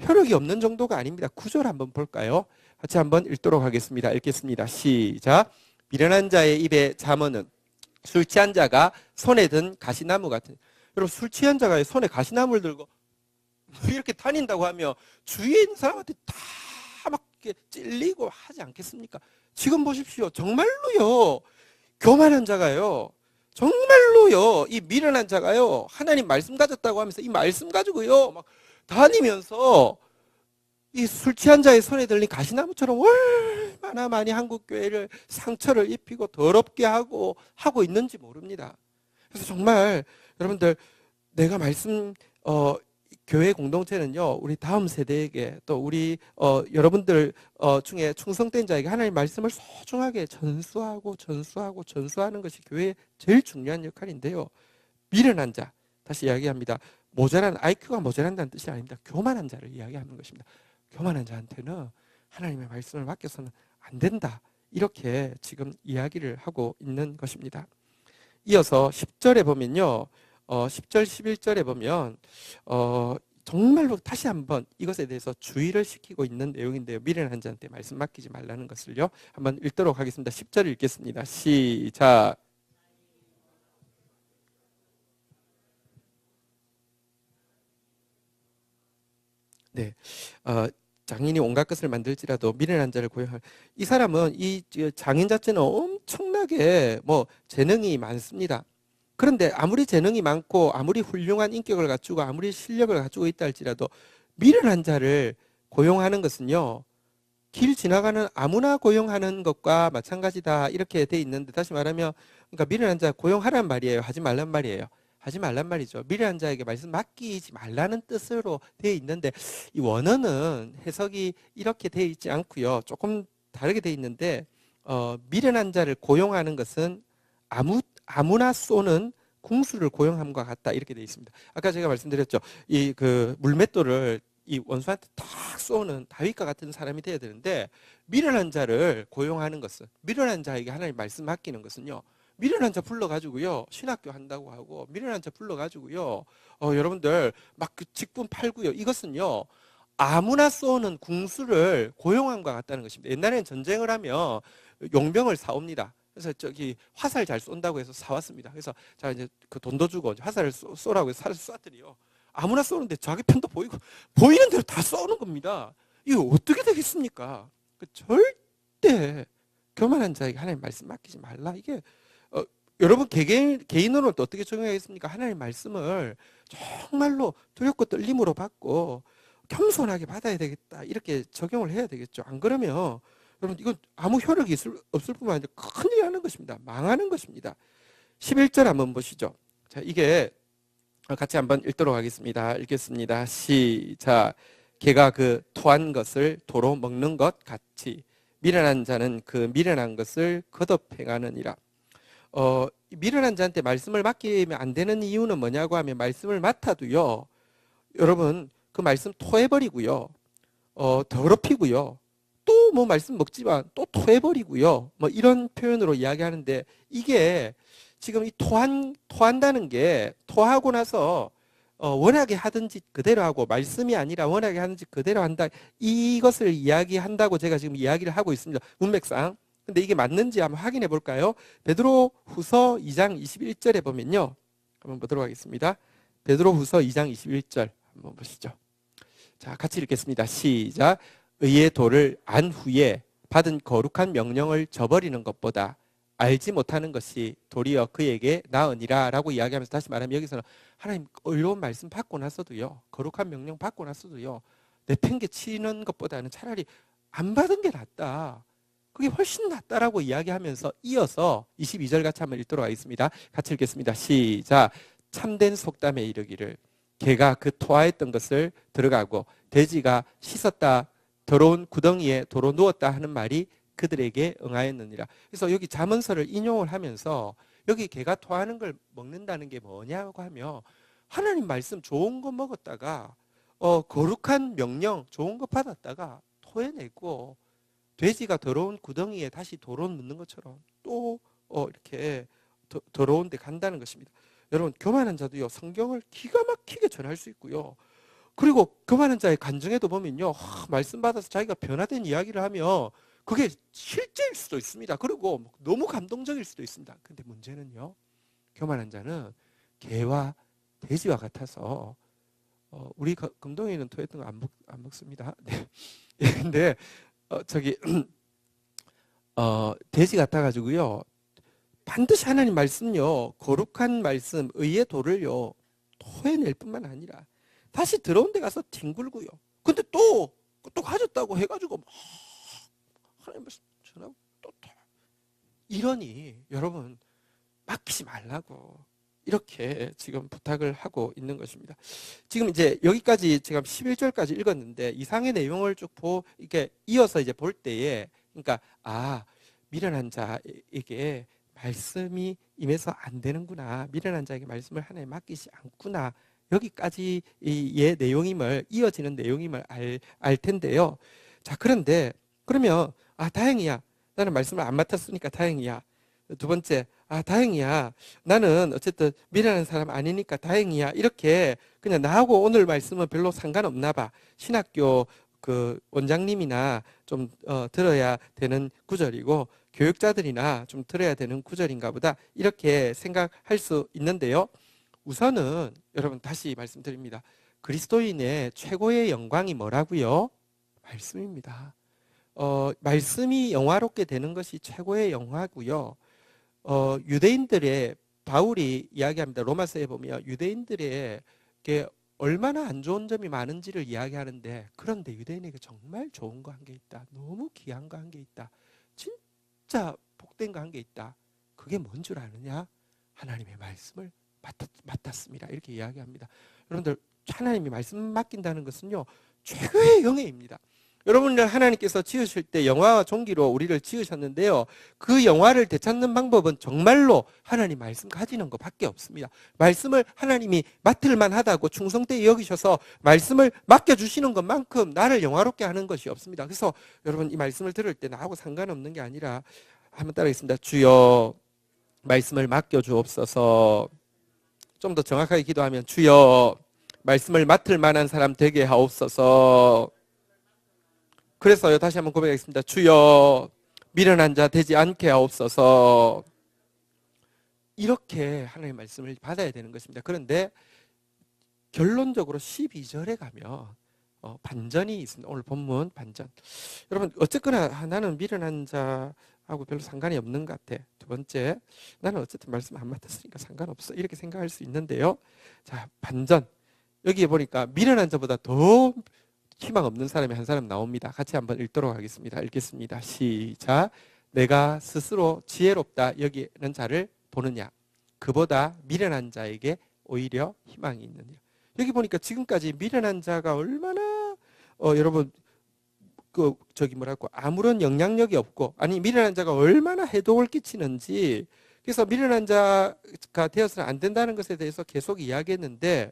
혈육이 없는 정도가 아닙니다. 구조를 한번 볼까요? 같이 한번 읽도록 하겠습니다. 읽겠습니다. 시작. 미련한 자의 입에 잠언은 술 취한 자가 손에 든 가시나무 같은. 여러분, 술 취한 자가 손에 가시나무를 들고 이렇게 다닌다고 하면 주위에 있는 사람한테 다 막 찔리고 하지 않겠습니까? 지금 보십시오. 정말로요. 교만한 자가요. 정말로요. 이 미련한 자가요. 하나님 말씀 가졌다고 하면서 이 말씀 가지고요. 막 다니면서 이 술 취한 자의 손에 들린 가시나무처럼 얼마나 많이 한국 교회를 상처를 입히고 더럽게 하고 있는지 모릅니다. 그래서 정말 여러분들, 내가 말씀 교회 공동체는요, 우리 다음 세대에게 또 우리 여러분들 중에 충성된 자에게 하나님 말씀을 소중하게 전수하는 것이 교회의 제일 중요한 역할인데요. 미련한 자, 다시 이야기합니다. IQ가 모자란다는 뜻이 아닙니다. 교만한 자를 이야기하는 것입니다. 교만한 자한테는 하나님의 말씀을 맡겨서는 안 된다. 이렇게 지금 이야기를 하고 있는 것입니다. 이어서 10절에 보면요. 10절, 11절에 보면 정말로 다시 한번 이것에 대해서 주의를 시키고 있는 내용인데요. 미련한 자한테 말씀 맡기지 말라는 것을요. 한번 읽도록 하겠습니다. 10절 읽겠습니다. 시작. 네. 장인이 온갖 것을 만들지라도 미련한 자를 고용할. 이 사람은 이 장인 자체는 엄청나게 재능이 많습니다. 그런데 아무리 재능이 많고 아무리 훌륭한 인격을 갖추고 아무리 실력을 갖추고 있다 할지라도 미련한 자를 고용하는 것은요, 길 지나가는 아무나 고용하는 것과 마찬가지다 이렇게 돼 있는데, 다시 말하면 그러니까 미련한 자 고용하란 말이에요. 하지 말란 말이에요. 하지 말란 말이죠. 미련한 자에게 말씀 맡기지 말라는 뜻으로 되어 있는데, 이 원어는 해석이 이렇게 되어 있지 않고요. 조금 다르게 되어 있는데, 미련한 자를 고용하는 것은 아무나 쏘는 궁수를 고용함과 같다 이렇게 되어 있습니다. 아까 제가 말씀드렸죠. 이 물맷돌을 이 원수한테 탁 쏘는 다윗과 같은 사람이 되어야 되는데, 미련한 자를 고용하는 것은, 미련한 자에게 하나님 말씀 맡기는 것은요, 미련한 자 불러가지고요, 신학교 한다고 하고 미련한 자 불러가지고요, 여러분들 막 그 직분 팔고요, 이것은요 아무나 쏘는 궁수를 고용함과 같다는 것입니다. 옛날에는 전쟁을 하면 용병을 사옵니다. 그래서 저기 화살 잘 쏜다고 해서 사왔습니다. 그래서 자, 이제 그 돈도 주고 화살을 쏘라고 해서 살을 쐈더니요, 아무나 쏘는데 자기 편도 보이고 보이는 대로 다 쏘는 겁니다. 이거 어떻게 되겠습니까? 절대 교만한 자에게 하나님 말씀 맡기지 말라. 이게 여러분 개인으로는 또 어떻게 적용하겠습니까? 하나님 말씀을 정말로 두렵고 떨림으로 받고 겸손하게 받아야 되겠다, 이렇게 적용을 해야 되겠죠. 안 그러면 여러분, 이건 아무 효력이 없을 뿐만 아니라 큰일 나는 것입니다. 망하는 것입니다. 11절 한번 보시죠. 자, 이게 같이 한번 읽도록 하겠습니다. 읽겠습니다. 시작. 개가 그 토한 것을 도로 먹는 것 같이 미련한 자는 그 미련한 것을 거듭 행하느니라. 미련한 자한테 말씀을 맡기면 안 되는 이유는 뭐냐고 하면, 말씀을 맡아도요, 여러분 그 말씀 토해버리고요, 더럽히고요, 또 말씀 먹지만 또 토해버리고요, 이런 표현으로 이야기하는데, 이게 지금 이 토한다는 게, 토하고 나서 원하게 하던 짓 그대로 하고 말씀이 아니라 원하게 하는 짓 그대로 한다, 이것을 이야기한다고 제가 지금 이야기를 하고 있습니다. 문맥상. 근데 이게 맞는지 한번 확인해 볼까요? 베드로 후서 2장 21절에 보면요, 한번 보도록 하겠습니다. 베드로 후서 2장 21절 한번 보시죠. 자, 같이 읽겠습니다. 시작. 의의 도를 안 후에 받은 거룩한 명령을 저버리는 것보다 알지 못하는 것이 도리어 그에게 나으니라 라고 이야기하면서, 다시 말하면 여기서는 하나님 의로운 말씀 받고 나서도요, 거룩한 명령 받고 나서도요, 내팽개 치는 것보다는 차라리 안 받은 게 낫다, 그게 훨씬 낫다라고 이야기하면서 이어서 22절 같이 한번 읽도록 하겠습니다. 같이 읽겠습니다. 시작. 참된 속담에 이르기를 개가 그 토하였던 것을 들어가고 돼지가 씻었다 더러운 구덩이에 도로 누웠다 하는 말이 그들에게 응하였느니라. 그래서 여기 잠언서를 인용을 하면서 여기 개가 토하는 걸 먹는다는 게 뭐냐고 하면, 하나님 말씀 좋은 거 먹었다가 거룩한 명령 좋은 거 받았다가 토해내고 돼지가 더러운 구덩이에 다시 도로 묻는 것처럼 또 이렇게 더러운 데 간다는 것입니다. 여러분, 교만한 자도요, 성경을 기가 막히게 전할 수 있고요, 그리고 교만한 자의 간증에도 보면요, 말씀 받아서 자기가 변화된 이야기를 하면 그게 실제일 수도 있습니다. 그리고 너무 감동적일 수도 있습니다. 근데 문제는요, 교만한 자는 개와 돼지와 같아서 우리 금동이는 토했던 거 안 먹습니다. 네. 근데 저기 돼지 같아가지고요, 반드시 하나님 말씀요, 거룩한 말씀, 의의 도를요 토해낼 뿐만 아니라 다시 들어온 데 가서 뒹굴고요. 근데 또 가졌다고 해가지고 막 하나님 말씀 전하고 또 이러니 여러분 맡기지 말라고 이렇게 지금 부탁을 하고 있는 것입니다. 지금 이제 여기까지 제가 11절까지 읽었는데 이상의 내용을 쭉 이렇게 이어서 이제 볼 때에, 그러니까 미련한 자에게 말씀이 임해서 안 되는구나, 미련한 자에게 말씀을 하나님 맡기지 않구나, 여기까지의 내용임을, 이어지는 내용임을 알 텐데요. 자, 그런데 그러면 다행이야, 나는 말씀을 안 맡았으니까 다행이야. 두 번째, 다행이야, 나는 어쨌든 미련한 사람 아니니까 다행이야, 이렇게 그냥 나하고 오늘 말씀은 별로 상관없나 봐, 신학교 그 원장님이나 좀 들어야 되는 구절이고 교육자들이나 좀 들어야 되는 구절인가 보다, 이렇게 생각할 수 있는데요. 우선은 여러분 다시 말씀드립니다. 그리스도인의 최고의 영광이 뭐라고요? 말씀입니다. 말씀이 영화롭게 되는 것이 최고의 영화고요. 유대인들의, 바울이 이야기합니다. 로마서에 보면 유대인들에게 얼마나 안 좋은 점이 많은지를 이야기하는데, 그런데 유대인에게 정말 좋은 거 한 게 있다, 너무 귀한 거 한 게 있다, 진짜 복된 거 한 게 있다. 그게 뭔 줄 아느냐? 하나님의 말씀을 맡았습니다, 이렇게 이야기합니다. 여러분들, 하나님이 말씀 맡긴다는 것은요 최고의 영예입니다. 여러분들, 하나님께서 지으실 때 영화와 종기로 우리를 지으셨는데요, 그 영화를 되찾는 방법은 정말로 하나님 말씀 가지는 것밖에 없습니다. 말씀을 하나님이 맡을만 하다고 충성되게 여기셔서 말씀을 맡겨주시는 것만큼 나를 영화롭게 하는 것이 없습니다. 그래서 여러분, 이 말씀을 들을 때 나하고 상관없는 게 아니라 한번 따라하겠습니다. 주여 말씀을 맡겨주옵소서. 좀 더 정확하게 기도하면, 주여 말씀을 맡을 만한 사람 되게 하옵소서. 그래서요, 다시 한번 고백하겠습니다. 주여 미련한 자 되지 않게 하옵소서. 이렇게 하나님의 말씀을 받아야 되는 것입니다. 그런데 결론적으로 12절에 가면 반전이 있습니다. 오늘 본문 반전. 여러분, 어쨌거나 나는 미련한 자하고 별로 상관이 없는 것 같아. 두 번째, 나는 어쨌든 말씀 안 맡았으니까 상관없어, 이렇게 생각할 수 있는데요. 자, 반전. 여기에 보니까 미련한 자보다 더 희망 없는 사람이 한 사람 나옵니다. 같이 한번 읽도록 하겠습니다. 읽겠습니다. 시작. 내가 스스로 지혜롭다 여기는 자를 보느냐? 그보다 미련한 자에게 오히려 희망이 있느냐? 여기 보니까 지금까지 미련한 자가 얼마나 여러분 아무런 영향력이 없고, 아니 미련한 자가 얼마나 해독을 끼치는지, 그래서 미련한 자가 되어서는 안 된다는 것에 대해서 계속 이야기했는데,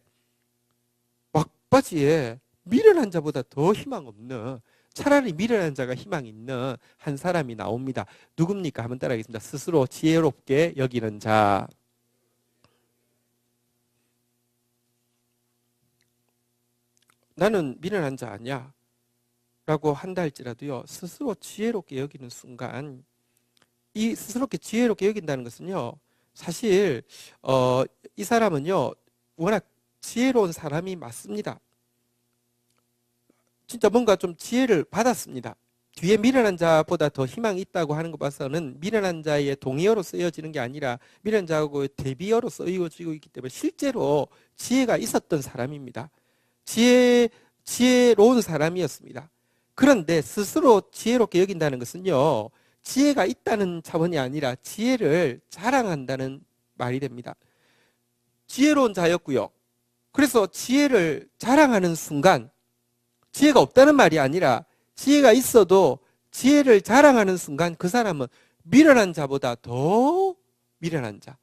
막바지에 미련한 자보다 더 희망 없는, 차라리 미련한 자가 희망 있는 한 사람이 나옵니다. 누굽니까? 한번 따라하겠습니다. 스스로 지혜롭게 여기는 자. 나는 미련한 자 아니야 라고 한다 할지라도요, 스스로 지혜롭게 여기는 순간, 이 스스롭게 지혜롭게 여긴다는 것은요, 사실 이 사람은요 워낙 지혜로운 사람이 맞습니다. 진짜 뭔가 좀 지혜를 받았습니다. 뒤에 미련한 자보다 더 희망이 있다고 하는 것 봐서는 미련한 자의 동의어로 쓰여지는 게 아니라 미련한 자하고 대비어로 쓰여지고 있기 때문에 실제로 지혜가 있었던 사람입니다. 지혜로운 사람이었습니다. 그런데 스스로 지혜롭게 여긴다는 것은요, 지혜가 있다는 차원이 아니라 지혜를 자랑한다는 말이 됩니다. 지혜로운 자였고요. 그래서 지혜를 자랑하는 순간, 지혜가 없다는 말이 아니라 지혜가 있어도 지혜를 자랑하는 순간 그 사람은 미련한 자보다 더 미련한 자,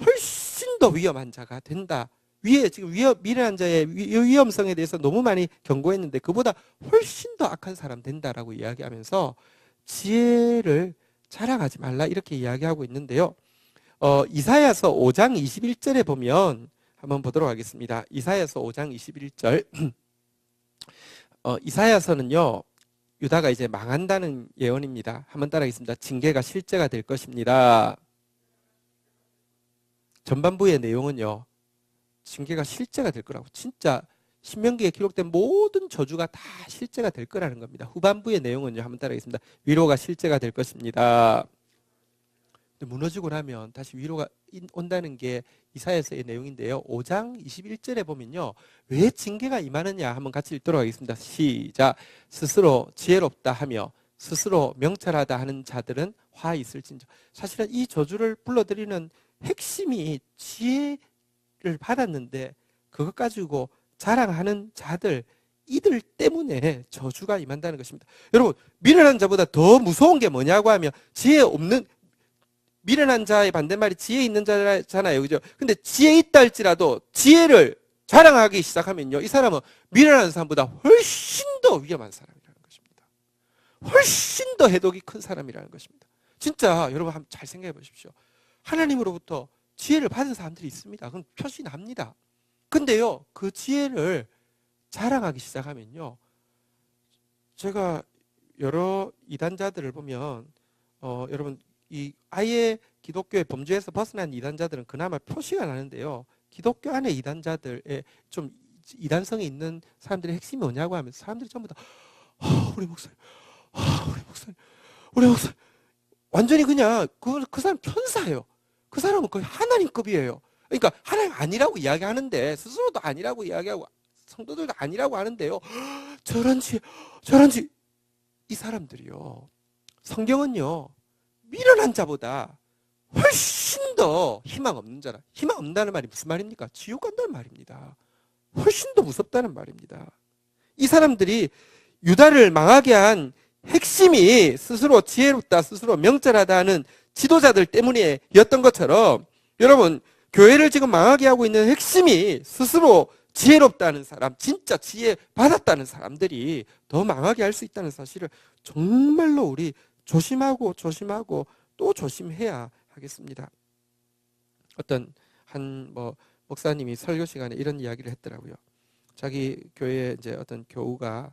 훨씬 더 위험한 자가 된다. 위에 지금 미련한 자의 위험성에 대해서 너무 많이 경고했는데, 그보다 훨씬 더 악한 사람 된다라고 이야기하면서 지혜를 자랑하지 말라, 이렇게 이야기하고 있는데요. 이사야서 5장 21절에 보면 한번 보도록 하겠습니다. 이사야서 5장 21절. 이사야서는요, 유다가 이제 망한다는 예언입니다. 한번 따라하겠습니다. 징계가 실제가 될 것입니다. 전반부의 내용은요, 징계가 실제가 될 거라고. 진짜 신명기에 기록된 모든 저주가 다 실제가 될 거라는 겁니다. 후반부의 내용은요, 한번 따라하겠습니다. 위로가 실제가 될 것입니다. 무너지고 나면 다시 위로가 온다는 게 이사야서의 내용인데요. 5장 21절에 보면요, 왜 징계가 임하느냐 한번 같이 읽도록 하겠습니다. 시작. 스스로 지혜롭다 하며 스스로 명철하다 하는 자들은 화 있을진저. 사실은 이 저주를 불러들이는 핵심이 지혜를 받았는데 그것 가지고 자랑하는 자들, 이들 때문에 저주가 임한다는 것입니다. 여러분, 미련한 자보다 더 무서운 게 뭐냐고 하면 지혜 없는, 미련한 자의 반대말이 지혜 있는 자잖아요. 그죠? 근데 지혜 있다 할지라도 지혜를 자랑하기 시작하면요, 이 사람은 미련한 사람보다 훨씬 더 위험한 사람이라는 것입니다. 훨씬 더 해독이 큰 사람이라는 것입니다. 진짜 여러분 한번 잘 생각해 보십시오. 하나님으로부터 지혜를 받은 사람들이 있습니다. 그건 표시납니다. 근데요, 그 지혜를 자랑하기 시작하면요, 제가 여러 이단자들을 보면 여러분, 이 아예 기독교의 범주에서 벗어난 이단자들은 그나마 표시가 나는데요, 기독교 안에 이단자들의 좀 이단성이 있는 사람들의 핵심이 뭐냐고 하면 사람들이 전부 다 우리 목사님, 우리 목사님 완전히 그냥 그 사람 천사예요. 그 사람은 거의 하나님급이에요. 그러니까 하나님 아니라고 이야기하는데, 스스로도 아니라고 이야기하고 성도들도 아니라고 하는데요, 저런지 이 사람들이요, 성경은요, 미련한 자보다 훨씬 더 희망 없는 자라. 희망 없다는 말이 무슨 말입니까? 지옥 간다는 말입니다. 훨씬 더 무섭다는 말입니다. 이 사람들이 유다를 망하게 한 핵심이 스스로 지혜롭다, 스스로 명철하다 하는 지도자들 때문이었던 것처럼, 여러분, 교회를 지금 망하게 하고 있는 핵심이 스스로 지혜롭다는 사람, 진짜 지혜 받았다는 사람들이 더 망하게 할 수 있다는 사실을 정말로 우리 조심하고 또 조심해야 하겠습니다. 어떤 한 목사님이 설교 시간에 이런 이야기를 했더라고요. 자기 교회에 이제 어떤 교우가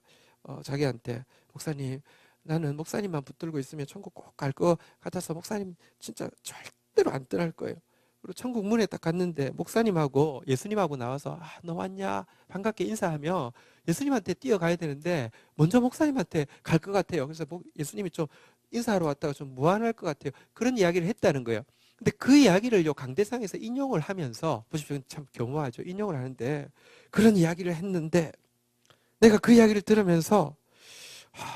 자기한테, 목사님, 나는 목사님만 붙들고 있으면 천국 꼭 갈 것 같아서 목사님 진짜 절대로 안 떠날 거예요. 그리고 천국 문에 딱 갔는데 목사님하고 예수님하고 나와서 너 왔냐? 반갑게 인사하며 예수님한테 뛰어가야 되는데 먼저 목사님한테 갈 것 같아요. 그래서 예수님이 좀 인사하러 왔다가 좀 무안할 것 같아요. 그런 이야기를 했다는 거예요. 근데 그 이야기를 강대상에서 인용을 하면서, 보십시오. 참 교묘하죠. 인용을 하는데 그런 이야기를 했는데, 내가 그 이야기를 들으면서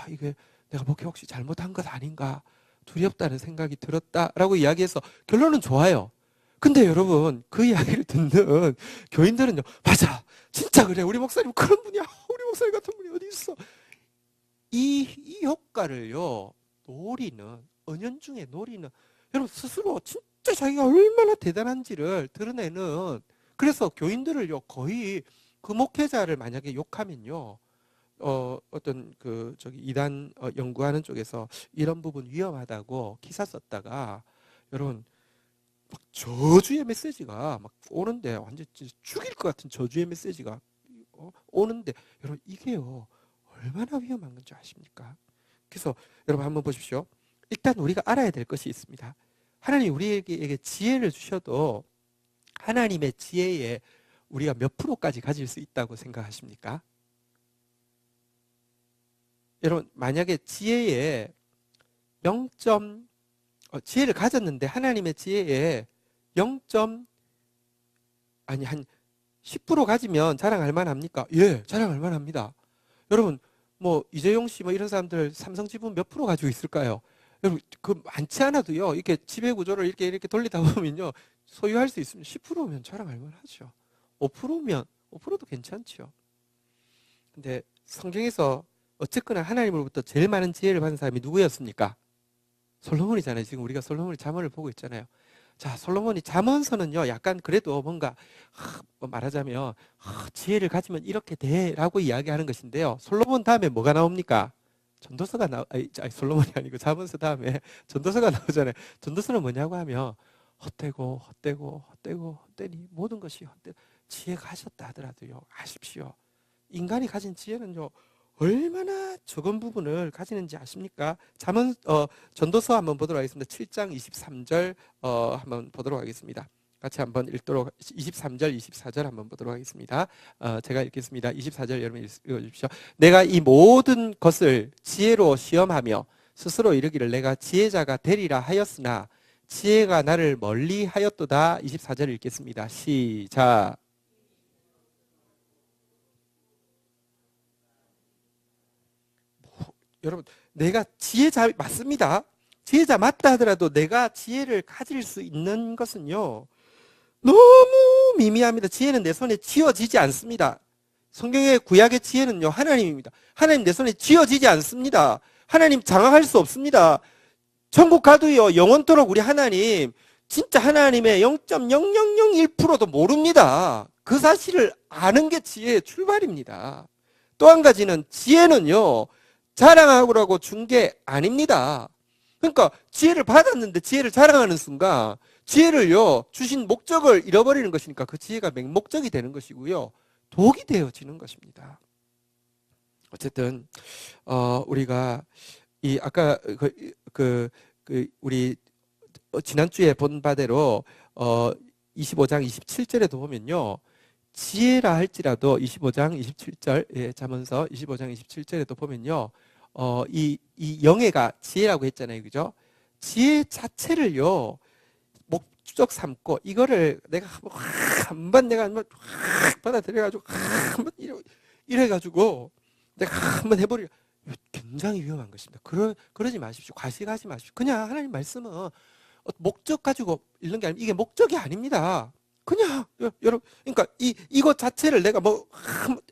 이게 내가 목회 혹시 잘못한 것 아닌가 두렵다는 생각이 들었다라고 이야기해서, 결론은 좋아요. 근데 여러분, 그 이야기를 듣는 교인들은요, 맞아, 진짜 그래, 우리 목사님 그런 분이야, 우리 목사님 같은 분이 어디 있어. 이 효과를요 노리는, 은연중에 노리는, 여러분 스스로 진짜 자기가 얼마나 대단한지를 드러내는, 그래서 교인들을요 거의 그 목회자를 만약에 욕하면요, 어떤 이단 연구하는 쪽에서 이런 부분 위험하다고 기사 썼다가, 여러분 막 저주의 메시지가 막 오는데, 완전 죽일 것 같은 저주의 메시지가 오는데, 여러분 이게요 얼마나 위험한 건지 아십니까? 그래서 여러분 한번 보십시오. 일단 우리가 알아야 될 것이 있습니다. 하나님 우리에게 지혜를 주셔도 하나님의 지혜에 우리가 몇 프로까지 가질 수 있다고 생각하십니까? 여러분, 만약에 지혜에 지혜를 가졌는데 하나님의 지혜에 한 10% 가지면 자랑할 만합니까? 예, 자랑할 만합니다. 여러분, 이재용 씨 이런 사람들 삼성 지분 몇 프로 가지고 있을까요? 여러분, 그 많지 않아도요, 이렇게 지배 구조를 이렇게 돌리다 보면요, 소유할 수 있으면 10%면 자랑할 만하죠. 5%도 괜찮죠. 근데 성경에서 어쨌거나 하나님으로부터 제일 많은 지혜를 받은 사람이 누구였습니까? 솔로몬이잖아요. 지금 우리가 솔로몬의 잠언을 보고 있잖아요. 자, 솔로몬이 잠언서는요, 약간 그래도 뭔가 말하자면 지혜를 가지면 이렇게 돼라고 이야기하는 것인데요, 솔로몬 다음에 뭐가 나옵니까? 전도서가 솔로몬이 아니고 잠언서 다음에 전도서가 나오잖아요. 전도서는 뭐냐고 하면 헛되고 헛되니 모든 것이 헛되고, 지혜가 하셨다 하더라도요, 아십시오. 인간이 가진 지혜는요, 얼마나 적은 부분을 가지는지 아십니까? 전도서 한번 보도록 하겠습니다. 7장 23절 한번 보도록 하겠습니다. 같이 한번 읽도록 23절, 24절 한번 보도록 하겠습니다. 제가 읽겠습니다. 24절 여러분 읽어주십시오. 내가 이 모든 것을 지혜로 시험하며 스스로 이르기를 내가 지혜자가 되리라 하였으나 지혜가 나를 멀리 하였도다. 24절 읽겠습니다. 시작. 여러분, 내가 지혜자 맞습니다. 지혜자 맞다 하더라도 내가 지혜를 가질 수 있는 것은요, 너무 미미합니다. 지혜는 내 손에 쥐어지지 않습니다. 성경의 구약의 지혜는요, 하나님입니다. 하나님 내 손에 쥐어지지 않습니다. 하나님 장악할 수 없습니다. 천국 가도요, 영원토록 우리 하나님, 진짜 하나님의 0.0001%도 모릅니다. 그 사실을 아는 게 지혜의 출발입니다. 또 한 가지는 지혜는요, 자랑하라고 준 게 아닙니다. 그러니까 지혜를 받았는데 지혜를 자랑하는 순간 지혜를요, 주신 목적을 잃어버리는 것이니까 그 지혜가 맹목적이 되는 것이고요, 독이 되어지는 것입니다. 어쨌든 우리가 이 아까 우리 지난주에 본 바대로 25장 27절에도 보면요, 지혜라 할지라도 25장 27절, 예, 잠언서 25장 27절에도 보면요, 이 영예가 지혜라고 했잖아요, 그죠? 지혜 자체를요, 목적 삼고 이거를 내가 한번 내가 한번 받아들여가지고 한번 이래가지고 내가 한번 해버리려, 굉장히 위험한 것입니다. 그러지 마십시오. 과식하지 마십시오. 그냥 하나님 말씀은 목적 가지고 읽는 게 아니라 이게 목적이 아닙니다. 그냥 여러분, 그러니까 이것 자체를 내가 뭐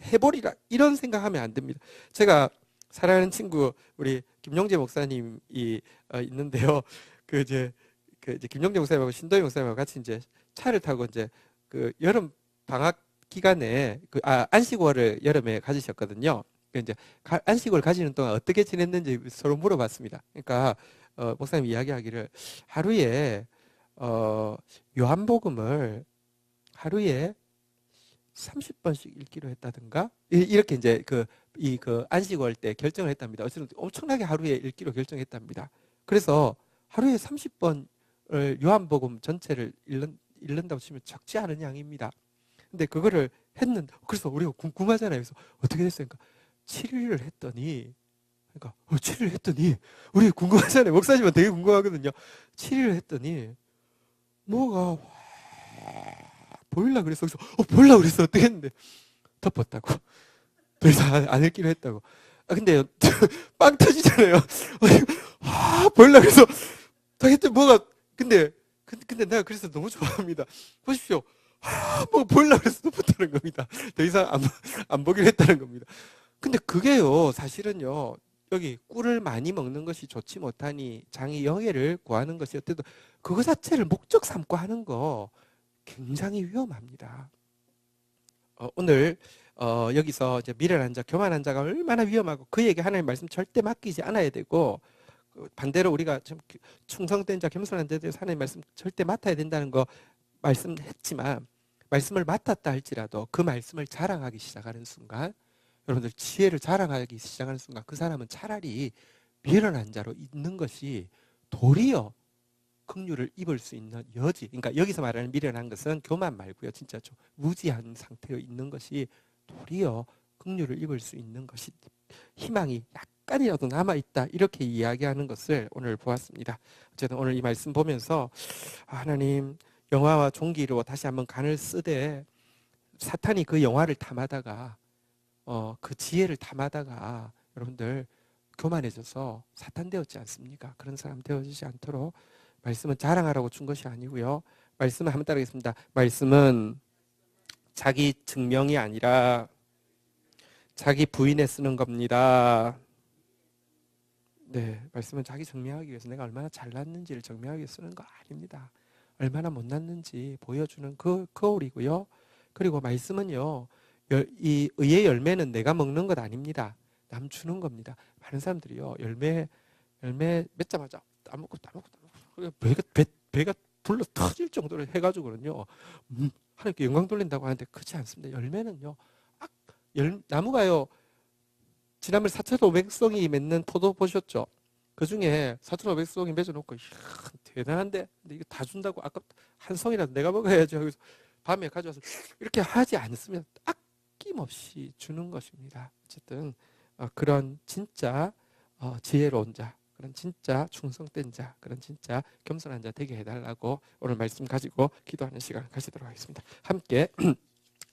해버리라 이런 생각하면 안 됩니다. 제가 사랑하는 친구 우리 김용재 목사님이 있는데요. 그 이제 김용재 목사님하고 신도희 목사님하고 같이 이제 차를 타고 이제 그 여름 방학 기간에 안식월을 여름에 가지셨거든요. 이제 안식월 가지는 동안 어떻게 지냈는지 서로 물어봤습니다. 그러니까 목사님 이야기하기를 하루에 요한복음을 하루에 30번씩 읽기로 했다든가 이렇게 이제 그 안식월 때 결정을 했답니다. 어쨌든 엄청나게 하루에 읽기로 결정했답니다. 그래서 하루에 30번을 요한복음 전체를 읽는다고 치면 적지 않은 양입니다. 근데 그거를 했는데, 그래서 우리가 궁금하잖아요. 그래서 어떻게 됐어요? 그러니까 7일을 했더니, 우리 궁금하잖아요. 목사님은 되게 궁금하거든요. 7일을 했더니 뭐가 보일라 그래서 보일라 그래서 어떻게 했는데 덮었다고. 더 이상 안 읽기로 했다고. 근데 빵 터지잖아요. 보일라 그래서 하여튼 뭐가 근데 내가 그래서 너무 좋아합니다. 보십시오. 뭐 보일라 그래서 덮었다는 겁니다. 더 이상 안 보기로 했다는 겁니다. 근데 그게요, 사실은요, 여기 꿀을 많이 먹는 것이 좋지 못하니 장이 영예를 구하는 것이 어때도 그거 자체를 목적 삼고 하는 거 굉장히 위험합니다. 오늘 여기서 이제 미련한 자, 교만한 자가 얼마나 위험하고 그에게 하나님 말씀 절대 맡기지 않아야 되고, 반대로 우리가 좀 충성된 자, 겸손한 자에 대해서 하나님 말씀 절대 맡아야 된다는 거 말씀했지만, 말씀을 맡았다 할지라도 그 말씀을 자랑하기 시작하는 순간, 여러분들 지혜를 자랑하기 시작하는 순간 그 사람은 차라리 미련한 자로 있는 것이 도리어 긍휼을 입을 수 있는 여지. 그러니까 여기서 말하는 미련한 것은 교만 말고요, 진짜 좀 무지한 상태에 있는 것이 도리어 긍휼을 입을 수 있는 것이, 희망이 약간이라도 남아있다, 이렇게 이야기하는 것을 오늘 보았습니다. 어쨌든 오늘 이 말씀 보면서 하나님 영화와 종기로 다시 한번 간을 쓰되 사탄이 그 영화를 탐하다가 그 지혜를 탐하다가 여러분들 교만해져서 사탄 되었지 않습니까? 그런 사람 되어지지 않도록 말씀은 자랑하라고 준 것이 아니고요. 말씀을 한번 따르겠습니다. 말씀은 자기 증명이 아니라 자기 부인에 쓰는 겁니다. 네, 말씀은 자기 증명하기 위해서 내가 얼마나 잘났는지를 증명하기 위해서 쓰는 거 아닙니다. 얼마나 못났는지 보여주는 그 거울이고요. 그리고 말씀은요, 이 의의 열매는 내가 먹는 것 아닙니다. 남 주는 겁니다. 많은 사람들이요, 열매 맺자마자 안 먹고 배가 불러 터질 정도로 해가지고는요, 하나님께 영광 돌린다고 하는데 그렇지 않습니다. 열매는요, 나무가요, 지난번에 4,500송이 맺는 포도 보셨죠? 그 중에 4,500송이 맺어놓고, 이야, 대단한데? 근데 이거 다 준다고 아까 한 송이라도 내가 먹어야죠. 그래서 밤에 가져와서 이렇게 하지 않습니다. 아낌없이 주는 것입니다. 어쨌든 그런 진짜 지혜로운 자, 그런 진짜 충성된 자, 그런 진짜 겸손한 자 되게 해달라고 오늘 말씀 가지고 기도하는 시간 가지도록 하겠습니다. 함께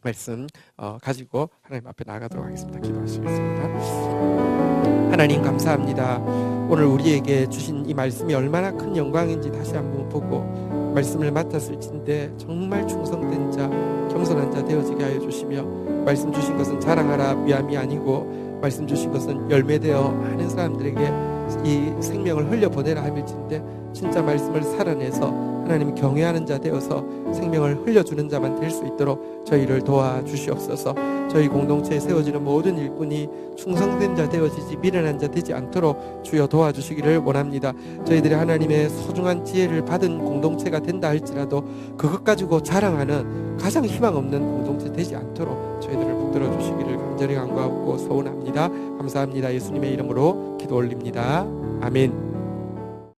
말씀 가지고 하나님 앞에 나가도록 하겠습니다. 기도하시겠습니다. 하나님 감사합니다. 오늘 우리에게 주신 이 말씀이 얼마나 큰 영광인지 다시 한번 보고 말씀을 맡았을진데 정말 충성된 자, 겸손한 자 되어지게 하여 주시며, 말씀 주신 것은 자랑하라 위함이 아니고 말씀 주신 것은 열매되어 많은 사람들에게 이 생명을 흘려보내라 함일진데, 진짜 말씀을 살아내서 하나님 경외하는 자 되어서 생명을 흘려주는 자만 될 수 있도록 저희를 도와주시옵소서. 저희 공동체에 세워지는 모든 일꾼이 충성된 자 되어지지 미련한 자 되지 않도록 주여 도와주시기를 원합니다. 저희들이 하나님의 소중한 지혜를 받은 공동체가 된다 할지라도 그것 가지고 자랑하는 가장 희망 없는 공동체 되지 않도록 저희들을 붙들어 주시기를 간절히 간구하고 소원합니다. 감사합니다. 예수님의 이름으로 기도 올립니다. 아멘.